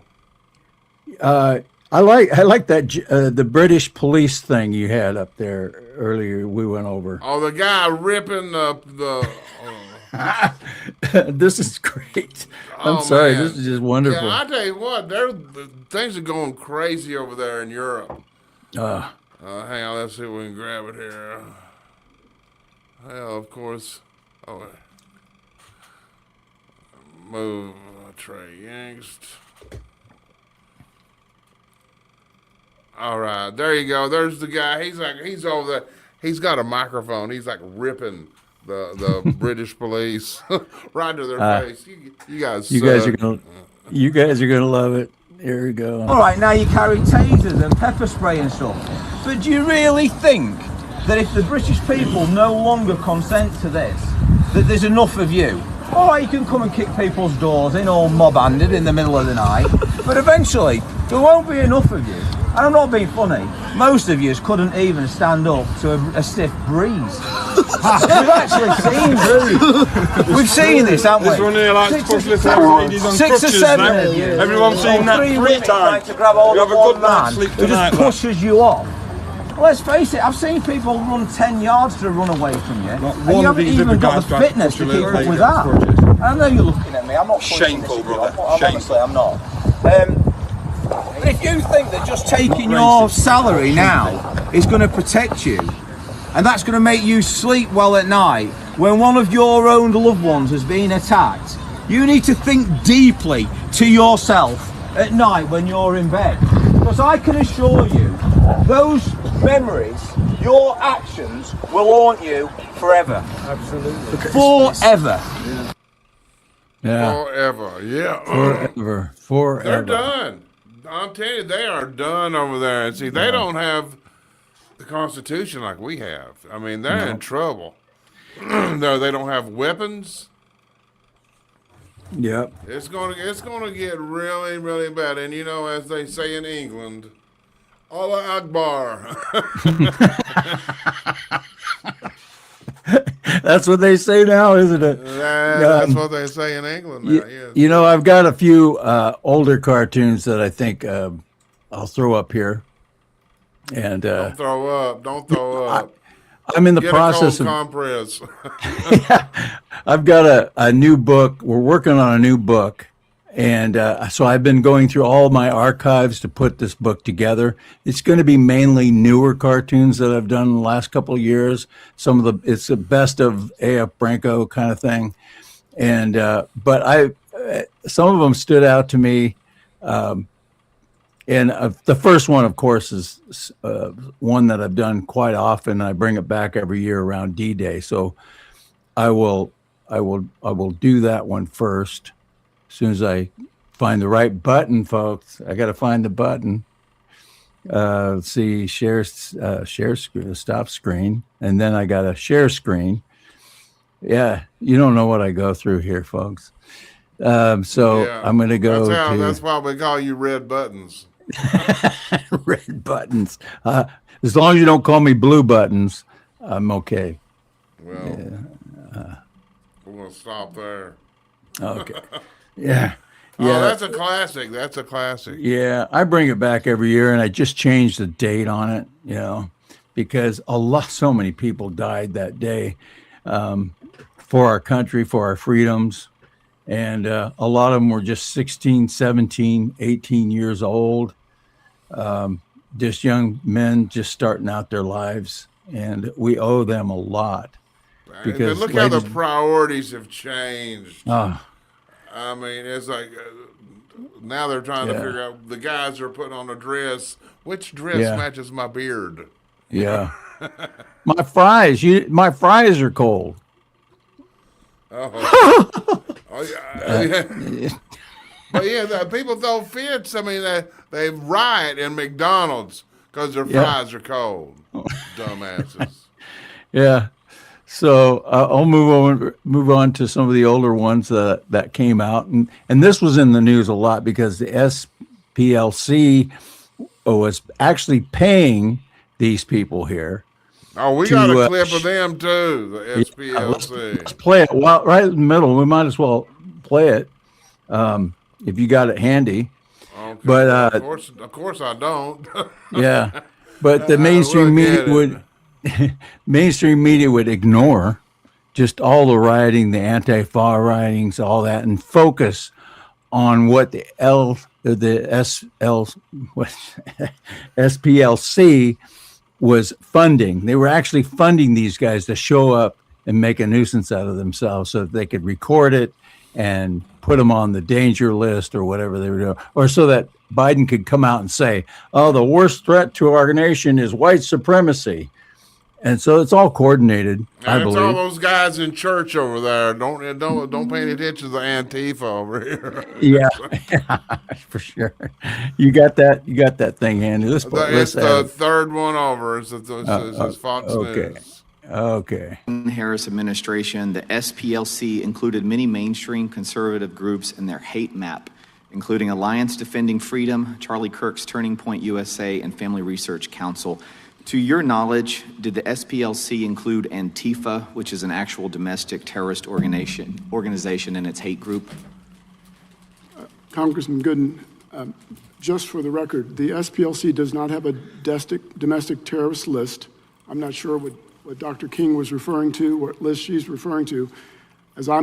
A: I like that the British police thing you had up there earlier. We went over.
H: Oh, the guy ripping the
A: This is great. I'm sorry. Man. This is just wonderful.
H: Yeah, I tell you what, things are going crazy over there in Europe. Hang on, let's see if we can grab it here. Well, of course. Oh, move Trey Yangst. All right, there you go. There's the guy. He's over there. He's got a microphone. He's like ripping the British police right to their face. You guys
A: are gonna love it. Here we go.
P: All right, now you carry tasers and pepper spray and stuff. But do you really think that if the British people no longer consent to this, that there's enough of you? All right, you can come and kick people's doors in all mob-handed in the middle of the night, but eventually there won't be enough of you. And I'm not being funny. Most of you couldn't even stand up to a stiff breeze. We've actually seen breeze. We've seen this, haven't we?
N: This one here likes to push little ladies on
P: six or
N: crutches
P: seven.
N: now. Everyone's seen that 3 times.
P: To grab hold
N: you
P: of
N: have a good
P: one man
N: night's sleep
P: who
N: tonight.
P: just pushes you off. Let's face it, I've seen people run 10 yards to run away from you. And you haven't even got the fitness to keep up with that. I know you're looking at me. I'm not
N: shameful, brother.
P: Honestly, I'm not. But if you think that just taking your salary now is going to protect you, and that's going to make you sleep well at night when one of your own loved ones has been attacked, you need to think deeply to yourself at night when you're in bed. Because I can assure you, those memories, your actions will haunt you forever.
N: Absolutely.
P: Forever.
A: Yeah.
H: Forever. Yeah.
A: Forever.
H: They're done. I'm telling you, they are done over there. And see, they don't have the Constitution like we have. I mean, they're in trouble. No, they don't have weapons.
A: Yep.
H: It's gonna get really, really bad. And you know, as they say in England, Allah Akbar.
A: That's what they say now, isn't it?
H: That's what they say in England now, yes.
A: You know, I've got a few older cartoons that I think I'll throw up here. And
H: don't throw up.
A: I'm in the
H: Get
A: process
H: a cold compress.
A: Yeah, I've got a new book. We're working on a new book. And so I've been going through all my archives to put this book together. It's going to be mainly newer cartoons that I've done in the last couple of years. It's the best of A.F. Branco kind of thing. And but some of them stood out to me. And the first one, of course, is one that I've done quite often. I bring it back every year around D-Day. So I will do that one first. As soon as I find the right button, folks, I got to find the button. Let's see, stop screen, and then I got to share screen. Yeah, you don't know what I go through here, folks. So
H: Yeah.
A: I'm going to go
H: That's
A: to
H: why we call you Red Buttons.
A: red buttons. As long as you don't call me blue buttons, I'm okay.
H: Well, we're going to stop there.
A: Okay. Yeah.
H: Oh,
A: Yeah.
H: that's a classic. That's a classic.
A: Yeah, I bring it back every year, and I just changed the date on it, because so many people died that day for our country, for our freedoms. And a lot of them were just 16, 17, 18 years old, just young men just starting out their lives. And we owe them a lot. Because
H: look how the priorities have changed. I mean, it's like now they're trying to figure out, the guys are putting on a dress. Which dress matches my beard?
A: Yeah. My fries are cold.
H: Yeah. But yeah, people throw fits. I mean, they riot in McDonald's because their fries are cold. Dumbasses.
A: Yeah. So I'll move on to some of the older ones that came out, and this was in the news a lot because the SPLC was actually paying these people here.
H: Oh, we got a clip of them too. The SPLC.
A: Let's play it right in the middle. We might as well play it if you got it handy.
H: Okay.
A: But
H: of course I don't.
A: Yeah, but the mainstream media would ignore just all the rioting, the Antifa rioting, all that, and focus on what the SPLC was funding. They were actually funding these guys to show up and make a nuisance out of themselves so that they could record it and put them on the danger list or whatever they were doing, or so that Biden could come out and say, oh, the worst threat to our nation is white supremacy. And so it's all coordinated, I believe.
H: It's all those guys in church over there. Don't pay any attention to the Antifa over here.
A: Yeah, for sure. You got that thing handy.
H: It's the third one over. It's Fox News.
A: Okay.
Q: Harris administration, the SPLC included many mainstream conservative groups in their hate map, including Alliance Defending Freedom, Charlie Kirk's Turning Point USA, and Family Research Council. To your knowledge, did the SPLC include Antifa, which is an actual domestic terrorist organization in its hate group?
R: Congressman Gooden, just for the record, the SPLC does not have a domestic terrorist list. I'm not sure what Dr. King was referring to, what list she's referring to. As I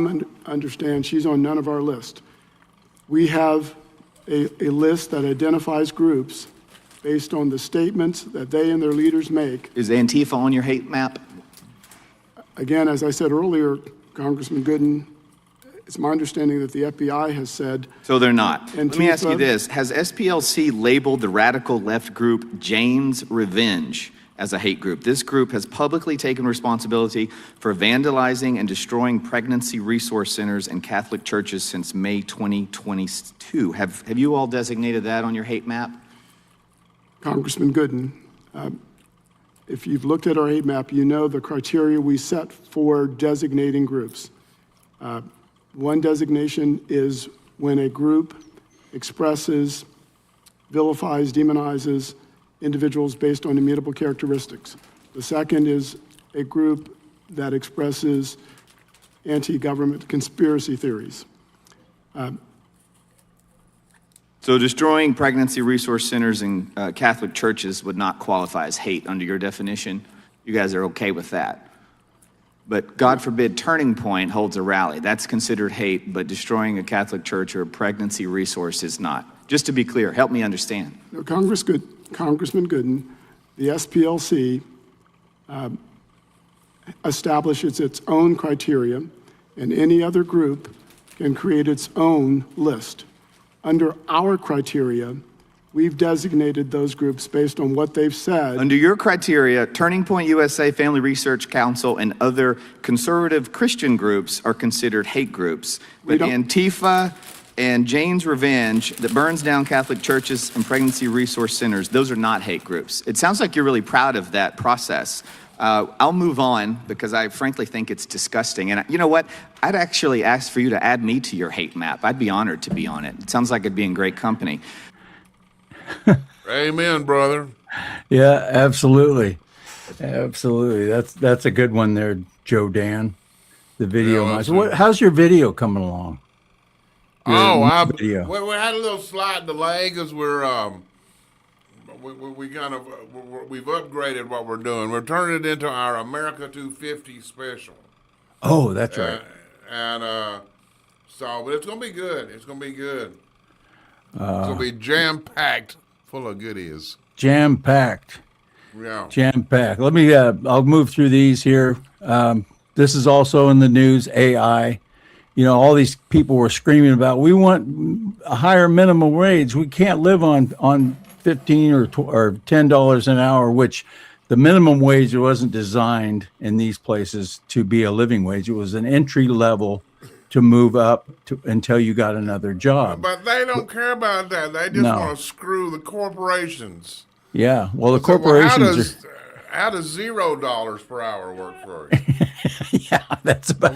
R: understand, she's on none of our list. We have a list that identifies groups based on the statements that they and their leaders make.
Q: Is Antifa on your hate map?
R: Again, as I said earlier, Congressman Gooden, it's my understanding that the FBI has said.
Q: So they're not.
R: Antifa,
Q: let me ask you this. Has SPLC labeled the radical left group Jane's Revenge as a hate group? This group has publicly taken responsibility for vandalizing and destroying pregnancy resource centers and Catholic churches since May 2022. Have you all designated that on your hate map?
R: Congressman Gooden, if you've looked at our hate map, you know the criteria we set for designating groups. One designation is when a group expresses, vilifies, demonizes individuals based on immutable characteristics. The second is a group that expresses anti-government conspiracy theories.
Q: So destroying pregnancy resource centers and Catholic churches would not qualify as hate under your definition. You guys are okay with that. But God forbid Turning Point holds a rally. That's considered hate, but destroying a Catholic church or a pregnancy resource is not. Just to be clear, help me understand.
R: No, Congressman Gooden, the SPLC establishes its own criteria, and any other group can create its own list. Under our criteria, we've designated those groups based on what they've said.
Q: Under your criteria, Turning Point USA, Family Research Council, and other conservative Christian groups are considered hate groups. But Antifa and Jane's Revenge, that burns down Catholic churches and pregnancy resource centers, those are not hate groups. It sounds like you're really proud of that process. I'll move on because I frankly think it's disgusting. And you know what? I'd actually ask for you to add me to your hate map. I'd be honored to be on it. It sounds like it'd be in great company.
H: Amen, brother.
A: Yeah, absolutely. Absolutely. That's a good one there, Joe Dan. The video. How's your video coming along? We
H: had a little slight delay because we've upgraded what we're doing. We're turning it into our America 250 special.
A: Oh, that's right.
H: But it's gonna be good. It's gonna be good. It's gonna be jam packed, full of goodies.
A: Jam packed.
H: Yeah.
A: Jam packed. Let me. I'll move through these here. This is also in the news. AI. You know, all these people were screaming about, we want a higher minimum wage. We can't live on $15 or $10 an hour, which the minimum wage wasn't designed in these places to be a living wage. It was an entry level to move up until you got another job.
H: But they don't care about that. They just want to screw the corporations.
A: Yeah. Well, the corporations
H: how does $0 per hour work for you?
A: Yeah, that's about.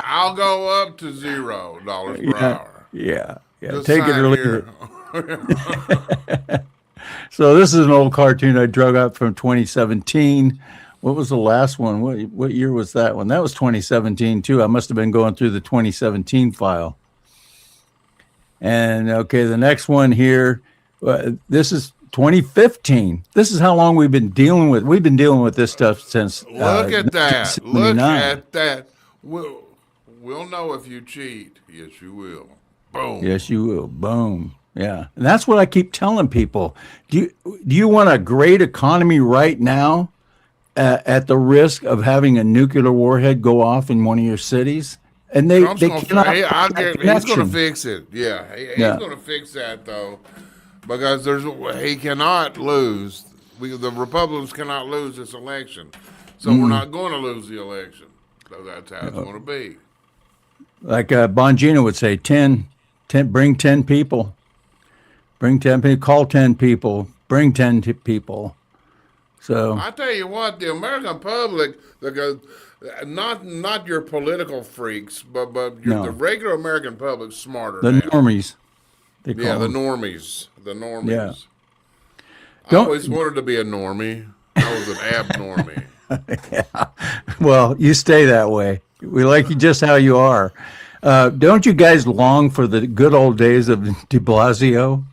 H: I'll go up to $0 per hour.
A: Yeah.
H: Just
A: Take it or leave
H: here.
A: it. So this is an old cartoon I drug up from 2017. What was the last one? What year was that one? That was 2017 too. I must have been going through the 2017 file. And okay, the next one here. This is 2015. This is how long we've been dealing with. We've been dealing with this stuff since.
H: Look at that. Look at that. We'll know if you cheat. Yes, you will. Boom.
A: Yes, you will. Boom. Yeah. And that's what I keep telling people. Do you want a great economy right now at the risk of having a nuclear warhead go off in one of your cities? And they cannot.
H: He's going to fix it. Yeah. He's going to fix that, though. Because he cannot lose. The Republicans cannot lose this election. So we're not going to lose the election. So that's how it's going to be.
A: Like Bongino would say, 10, bring 10 people. Bring 10 people. Call 10 people. Bring 10 people. So
H: I tell you what, the American public, not your political freaks, but the regular American public smarter.
A: The normies.
H: The normies. The normies.
A: Yeah.
H: I always wanted to be a normie. I was an abnormie.
A: Yeah. Well, you stay that way. We like you just how you are. Don't you guys long for the good old days of de Blasio?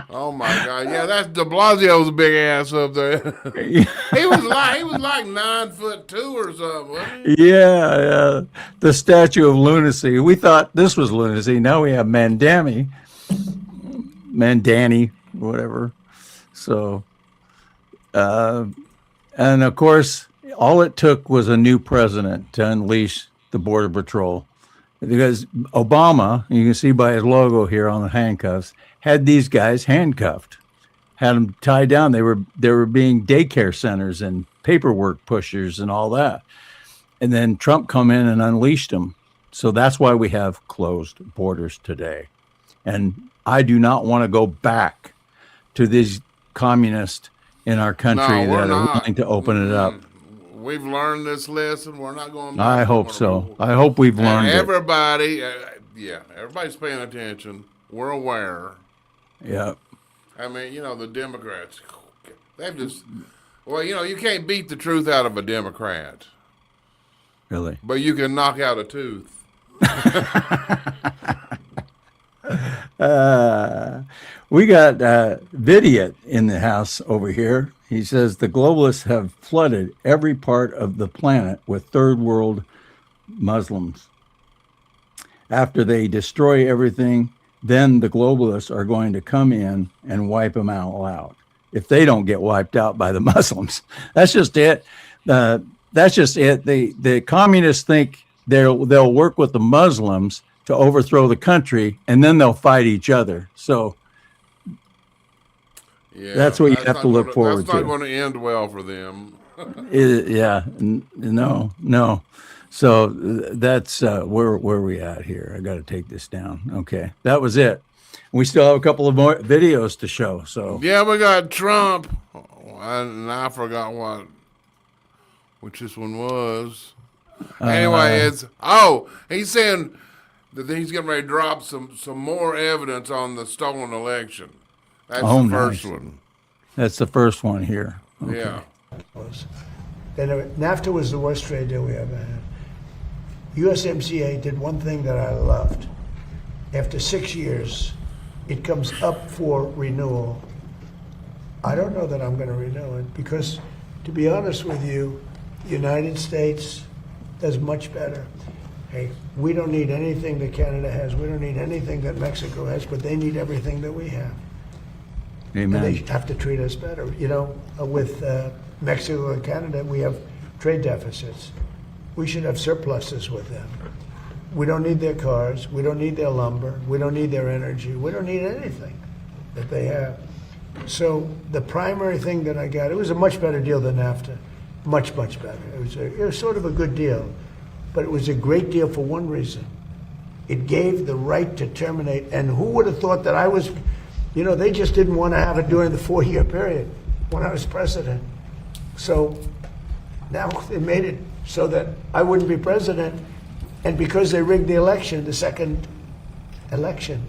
H: Oh my God! Yeah, that's de Blasio's big ass up there. he was like 9'2" or something, wasn't he?
A: Yeah, the statue of lunacy. We thought this was lunacy. Now we have Mandani, whatever. So, and of course, all it took was a new president to unleash the Border Patrol, because Obama, you can see by his logo here on the handcuffs, had these guys handcuffed, had them tied down. They were being daycare centers and paperwork pushers and all that. And then Trump come in and unleashed them. So that's why we have closed borders today. And I do not want to go back to these communists in our country that are willing to open it up.
H: We've learned this lesson. We're not going back.
A: I hope so. I hope we've learned it.
H: Everybody's paying attention. We're aware.
A: Yeah.
H: I mean, the Democrats, they've just, you can't beat the truth out of a Democrat.
A: Really?
H: But you can knock out a tooth.
A: We got Vidiot in the house over here. He says the globalists have flooded every part of the planet with third world Muslims. After they destroy everything, then the globalists are going to come in and wipe them out if they don't get wiped out by the Muslims. That's just it. That's just it. The communists think they'll work with the Muslims to overthrow the country, and then they'll fight each other. So that's what you have to look forward to.
H: That's not going to end well for them.
A: No. So that's where we at here. I got to take this down. Okay, that was it. We still have a couple of more videos to show. So
H: yeah, we got Trump, and I forgot what which this one was. Anyway, he's saying that he's getting ready to drop some more evidence on the stolen election. That's the first one.
A: That's the first one here. Okay.
H: Yeah.
D: Then NAFTA was the worst trade deal we ever had. USMCA did one thing that I loved. After 6 years, it comes up for renewal. I don't know that I'm going to renew it because, to be honest with you, the United States does much better. Hey, we don't need anything that Canada has. We don't need anything that Mexico has, but they need everything that we have.
A: Amen.
D: And they have to treat us better. You know, with Mexico and Canada, we have trade deficits. We should have surpluses with them. We don't need their cars. We don't need their lumber. We don't need their energy. We don't need anything that they have. So the primary thing that I got, it was a much better deal than NAFTA. Much, much better. It was sort of a good deal. But it was a great deal for one reason. It gave the right to terminate. And who would have thought that I was, you know, they just didn't want to have it during the 4-year period when I was president. So now they made it so that I wouldn't be president. And because they rigged the election, the second election,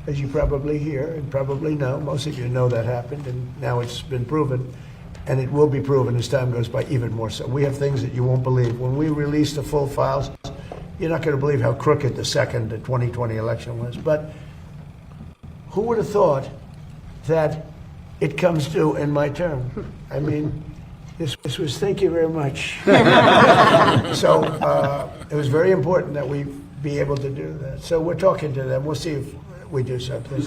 D: as you probably hear and probably know, most of you know that happened, and now it's been proven, and it will be proven as time goes by even more so. We have things that you won't believe. When we release the full files, you're not going to believe how crooked the 2020 election was. But who would have thought that it comes due in my term? I mean, this was, thank you very much. So it was very important that we be able to do that. So we're talking to them. We'll see if we do something.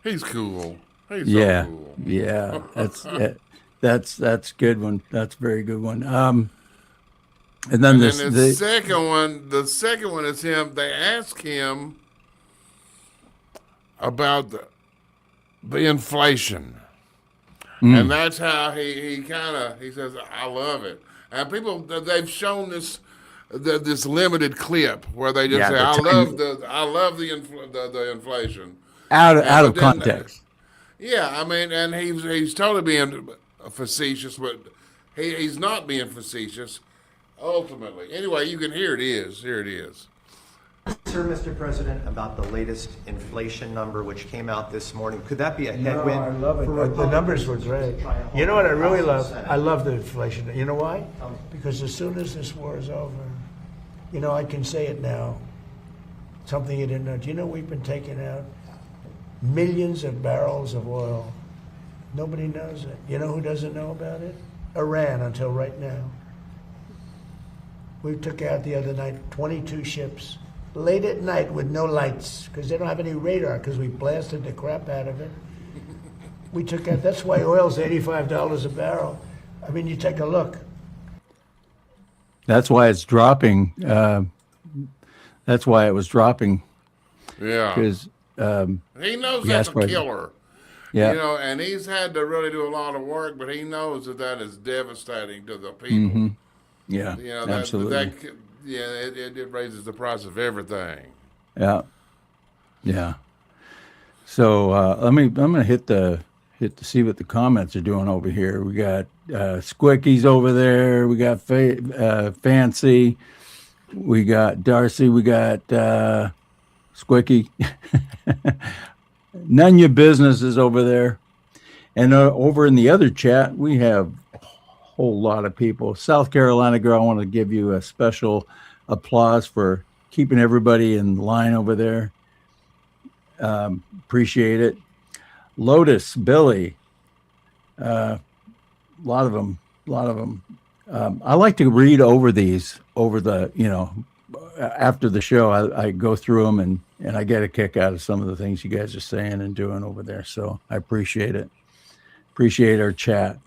H: He's cool. He's
A: Yeah,
H: so cool.
A: yeah. That's good one. That's a very good one. And then
H: the second one is him. They ask him about the inflation. And that's how he says, I love it. And people, they've shown this limited clip where they just say, I love the inflation.
A: Out of context.
H: Yeah, I mean, and he's totally being facetious, but he's not being facetious ultimately. Anyway, you can hear it is. Here it is.
S: Sir, Mr. President, about the latest inflation number which came out this morning. Could that be a headwind?
D: No, I love it. The numbers were great. You know what I really love? I love the inflation. You know why? Because as soon as this war is over, you know, I can say it now. Something you didn't know. Do you know we've been taking out millions of barrels of oil? Nobody knows it. You know who doesn't know about it? Iran until right now. We took out the other night 22 ships. Late at night with no lights, because they don't have any radar, because we blasted the crap out of it. We took out, that's why oil's $85 a barrel. I mean, you take a look.
A: That's why it's dropping. That's why it was dropping.
H: Yeah.
A: Because
H: he knows that's a killer.
A: Yeah.
H: You know, and he's had to really do a lot of work, but he knows that is devastating to the people.
A: Mm-hmm. Yeah,
H: you know,
A: absolutely.
H: It raises the price of everything.
A: Yeah, yeah. So I'm gonna hit to see what the comments are doing over here. We got Squickies over there. We got Fancy. We got Darcy. We got Squicky. None of your business is over there. And over in the other chat, we have whole lot of people. South Carolina girl, I want to give you a special applause for keeping everybody in line over there. Appreciate it. Lotus, Billy, a lot of them. I like to read over these after the show. I go through them and I get a kick out of some of the things you guys are saying and doing over there. So I appreciate it. Appreciate our chat.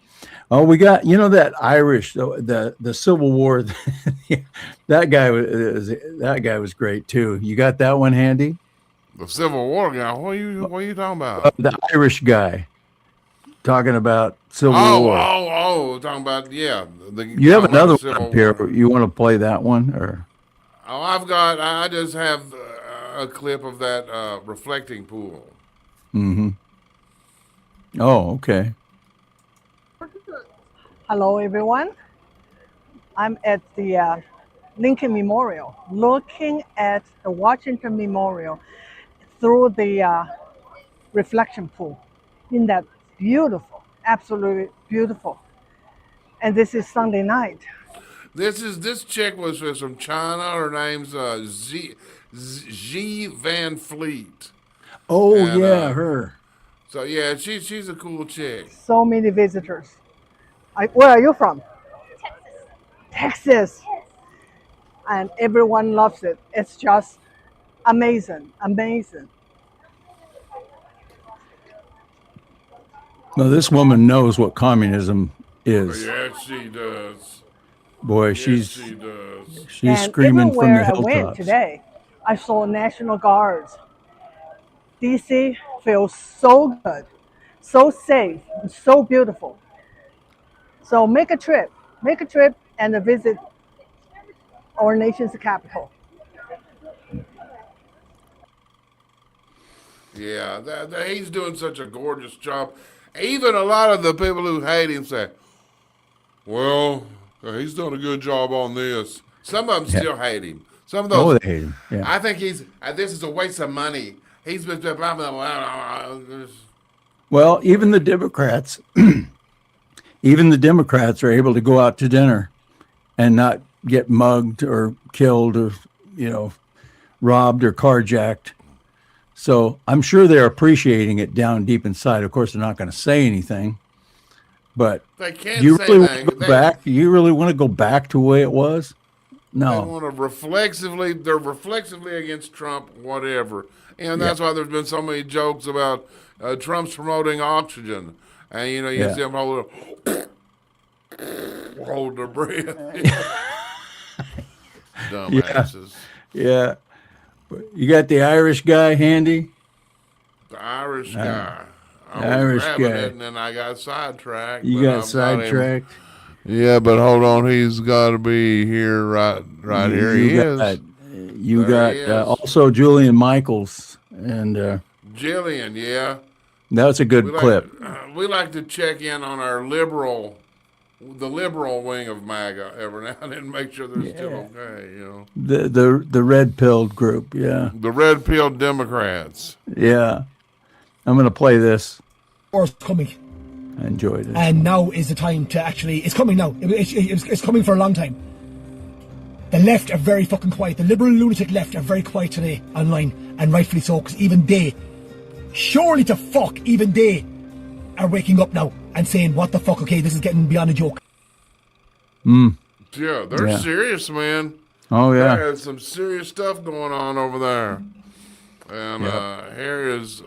A: Oh, we got, that Irish, the Civil War. that guy was great too. You got that one handy?
H: The Civil War guy. What are you talking about?
A: The Irish guy talking about Civil War.
H: Talking about
A: You have another one up here. You want to play that one or?
H: Oh, I just have a clip of that reflecting pool.
A: Mm-hmm. Oh, okay.
T: Hello, everyone. I'm at the Lincoln Memorial, looking at the Washington Memorial through the reflection pool. Isn't that beautiful? Absolutely beautiful. And this is Sunday night.
H: This chick was from China. Her name's Xi Van Fleet.
A: Oh
H: And,
A: yeah, her.
H: So yeah, she's a cool chick.
T: So many visitors. Where are you from? Texas. And everyone loves it. It's just amazing, amazing.
A: Now this woman knows what communism is.
H: Yes, she does.
A: Boy,
H: Yes,
A: she's
H: she does.
A: she's
T: And
A: screaming from the
T: everywhere I went
A: hilltops.
T: today, I saw National Guards. DC feels so good, so safe, and so beautiful. So make a trip and visit our nation's capital.
H: Yeah, he's doing such a gorgeous job. Even a lot of the people who hate him say, well, he's done a good job on this. Some of them still hate him. Some of those.
A: Oh, they hate him. Yeah.
H: I think this is a waste of money. He's been blah, blah, blah, blah.
A: Well, even the Democrats, are able to go out to dinner and not get mugged or killed or, robbed or carjacked. So I'm sure they're appreciating it down deep inside. Of course, they're not going to say anything, but
H: They can't
A: you
H: say
A: really want
H: anything.
A: to go back? You really want to go back to the way it was?
H: They
A: No.
H: want to they're reflexively against Trump, whatever. And that's why there's been so many jokes about Trump's promoting oxygen. And, you see them hold their breath. Dumbasses.
A: Yeah. You got the Irish guy handy?
H: The Irish guy. I was
A: Irish
H: grabbing
A: guy.
H: it and then I got sidetracked.
A: You
H: but
A: got
H: I've him.
A: sidetracked?
H: Yeah, but hold on. He's got to be here right here. He is.
A: You
H: There
A: got
H: he is.
A: also Julian Michaels. And
H: Jillian, yeah.
A: that's a good clip.
H: We like to check in on our the liberal wing of MAGA every now and then, make sure they're still okay,
A: The red-pilled group, yeah.
H: The red-pilled Democrats.
A: Yeah. I'm going to play this.
U: War's coming.
A: I enjoyed it.
U: And now is the time to actually... It's coming now. It's coming for a long time. The left are very fucking quiet. The liberal lunatic left are very quiet today online. And rightfully so, because even they... Surely to fuck, even they are waking up now and saying, what the fuck, okay, this is getting beyond a joke.
H: Yeah, they're serious, man.
A: Oh, yeah.
H: There's some serious stuff going on over there. And here's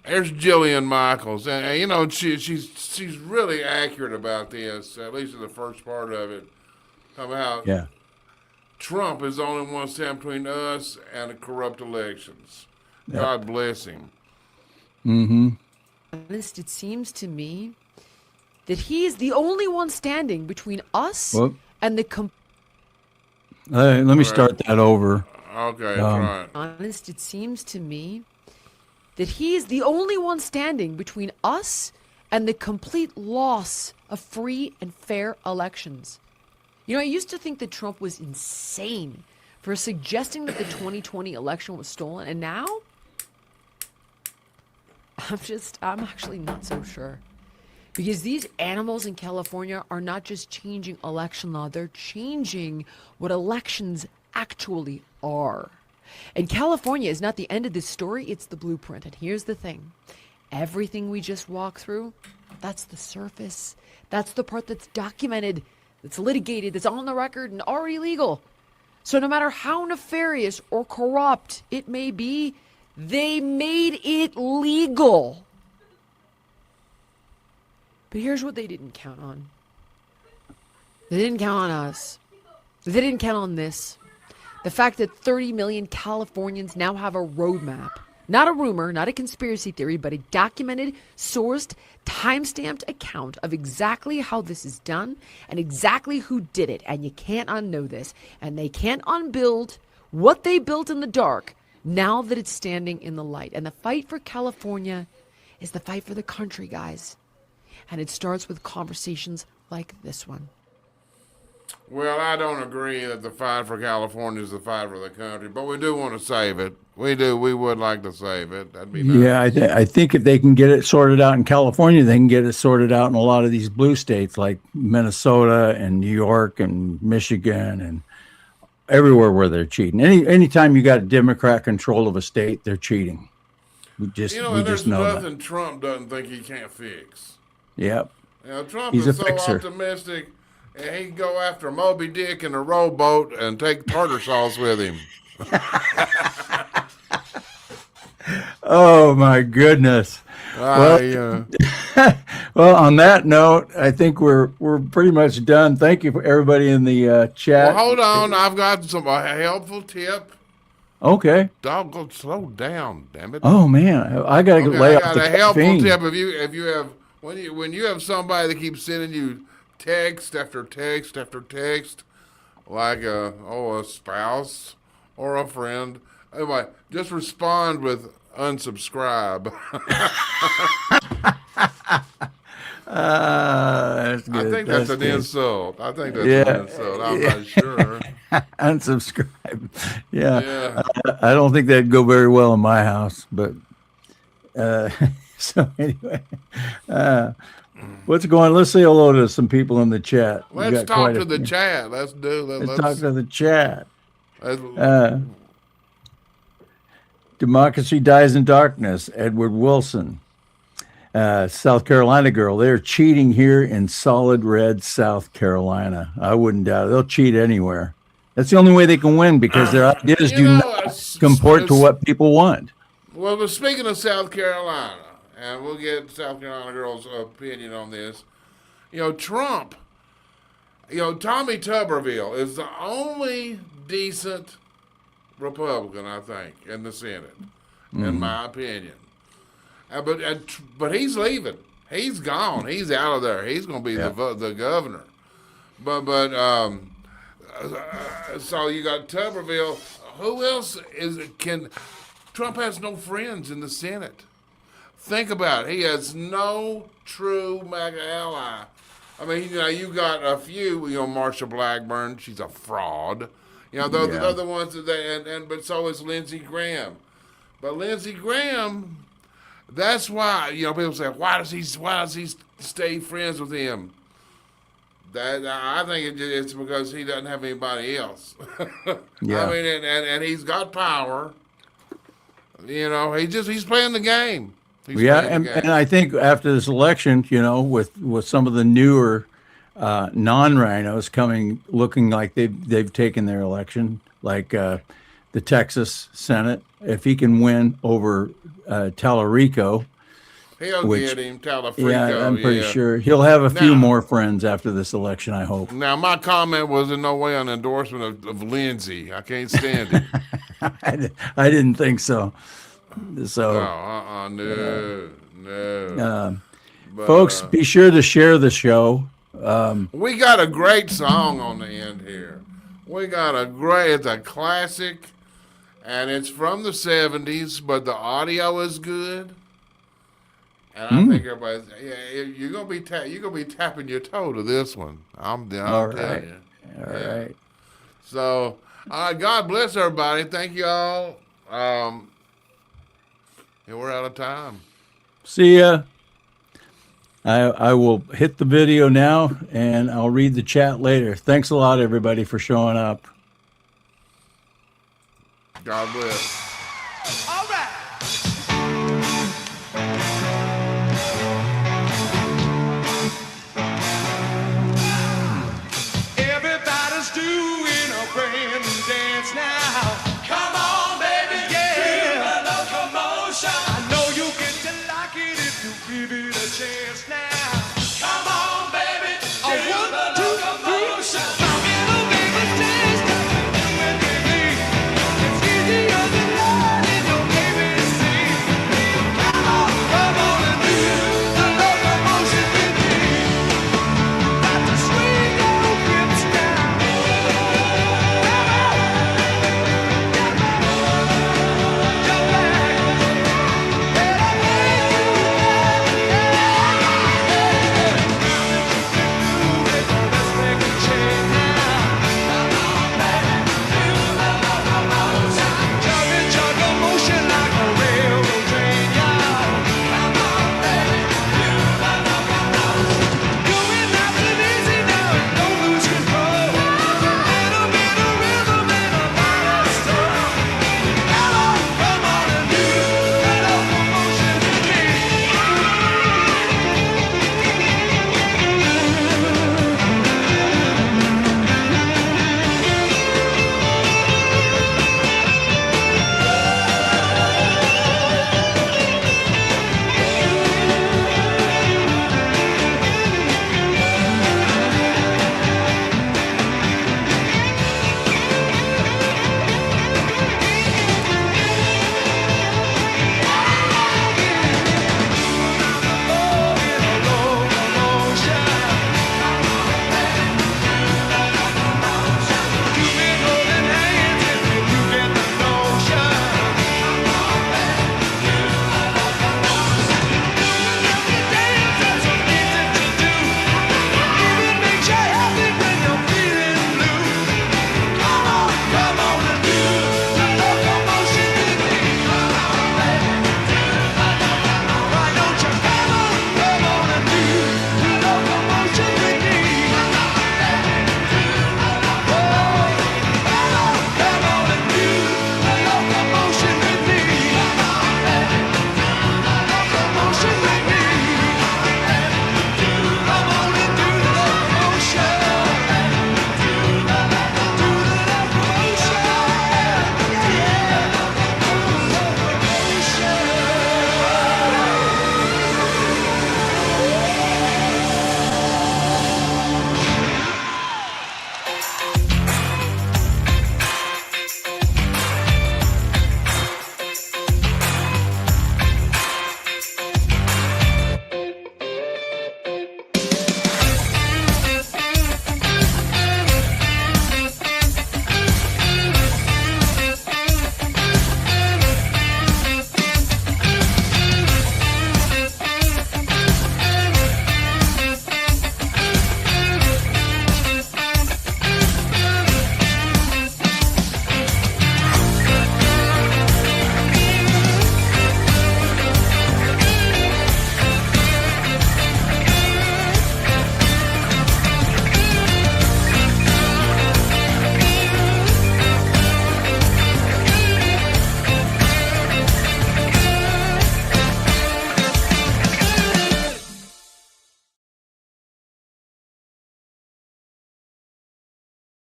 H: Jillian Michaels. And she's really accurate about this, at least in the first part of it. About Trump is the only one standing between us and corrupt elections. God bless him.
A: Mm-hmm.
V: Honest, it seems to me that he is the only one standing between us and the
A: Let me start that over.
H: Okay, right.
V: Honest, it seems to me that he is the only one standing between us and the complete loss of free and fair elections. I used to think that Trump was insane for suggesting that the 2020 election was stolen, and now I'm actually not so sure. Because these animals in California are not just changing election law, they're changing what elections actually are. And California is not the end of this story, it's the blueprint. And here's the thing. Everything we just walked through, that's the surface. That's the part that's documented, that's litigated, that's on the record and already legal. So no matter how nefarious or corrupt it may be, they made it legal. But here's what they didn't count on. They didn't count on us. They didn't count on this. The fact that 30 million Californians now have a roadmap. Not a rumor, not a conspiracy theory, but a documented, sourced, time-stamped account of exactly how this is done and exactly who did it. And you can't unknow this. And they can't unbuild what they built in the dark now that it's standing in the light. And the fight for California is the fight for the country, guys. And it starts with conversations like this one.
H: Well, I don't agree that the fight for California is the fight for the country, but we do want to save it. We do. We would like to save it. That'd be nice.
A: Yeah, I think if they can get it sorted out in California, they can get it sorted out in a lot of these blue states like Minnesota and New York and Michigan and everywhere where they're cheating. Anytime you got a Democrat control of a state, they're cheating. We just
H: there's
A: know
H: nothing
A: that.
H: Trump doesn't think he can't fix.
A: Yep.
H: Trump
A: He's
H: is
A: a
H: so
A: fixer.
H: optimistic, and he can go after Moby Dick in a rowboat and take tartar sauce with him.
A: Oh my goodness. Well, well, on that note, I think we're pretty much done. Thank you for everybody in the chat.
H: Well, hold on. I've got a helpful tip.
A: Okay.
H: Doggone, slow down, damn it.
A: Oh man, I gotta lay off the
H: a helpful
A: caffeine.
H: tip. If you have when you have somebody that keeps sending you text after text after text, like a spouse or a friend, anyway, just respond with unsubscribe.
A: That's good.
H: I think that's an
A: good.
H: insult. I think that's an insult. I'm not sure.
A: Unsubscribe. Yeah. I don't think that'd go very well in my house, but so anyway, what's going on? Let's say hello to some people in the chat.
H: Let's talk to the chat. Let's
A: talk to the chat. Democracy Dies in Darkness, Edward Wilson. South Carolina girl, they're cheating here in solid red South Carolina. I wouldn't doubt it. They'll cheat anywhere. That's the only way they can win because their ideas do not comport to what people want.
H: Well, but speaking of South Carolina, and we'll get South Carolina girl's opinion on this. Trump, Tommy Tuberville is the only decent Republican, I think, in the Senate, in my opinion. But he's leaving. He's gone. He's out of there. He's going to be the governor. So you got Tuberville. Who else Trump has no friends in the Senate. Think about it. He has no true MAGA ally. I mean, you got a few. Marsha Blackburn. She's a fraud. The other ones but so is Lindsey Graham. But Lindsey Graham, that's why people say, why does he stay friends with him? That I think it's because he doesn't have anybody else.
A: Yeah.
H: I mean, and he's got power. He's playing the game.
A: And I think after this election, with some of the newer non-rhinos looking like they've taken their election, like the Texas Senate, if he can win over Tallarico,
H: he'll get him, Tallarico.
A: Yeah, I'm pretty sure he'll have a few more friends after this election, I hope.
H: Now, my comment was in no way an endorsement of Lindsey. I can't stand it.
A: I didn't think so. So,
H: no.
A: Folks, be sure to share the show.
H: We got a great song on the end here. It's a classic, and it's from the 70s, but the audio is good. And I think everybody's you're gonna be tapping your toe to this one. I'm telling you.
A: All right.
H: So, God bless everybody. Thank you all. And we're out of time.
A: See ya. I will hit the video now, and I'll read the chat later. Thanks a lot, everybody, for showing up.
H: God bless.
B: All right. Everybody's doing a brand new dance now. Come on, baby, feel the locomotion. I know you get to like it if you give it a chance now.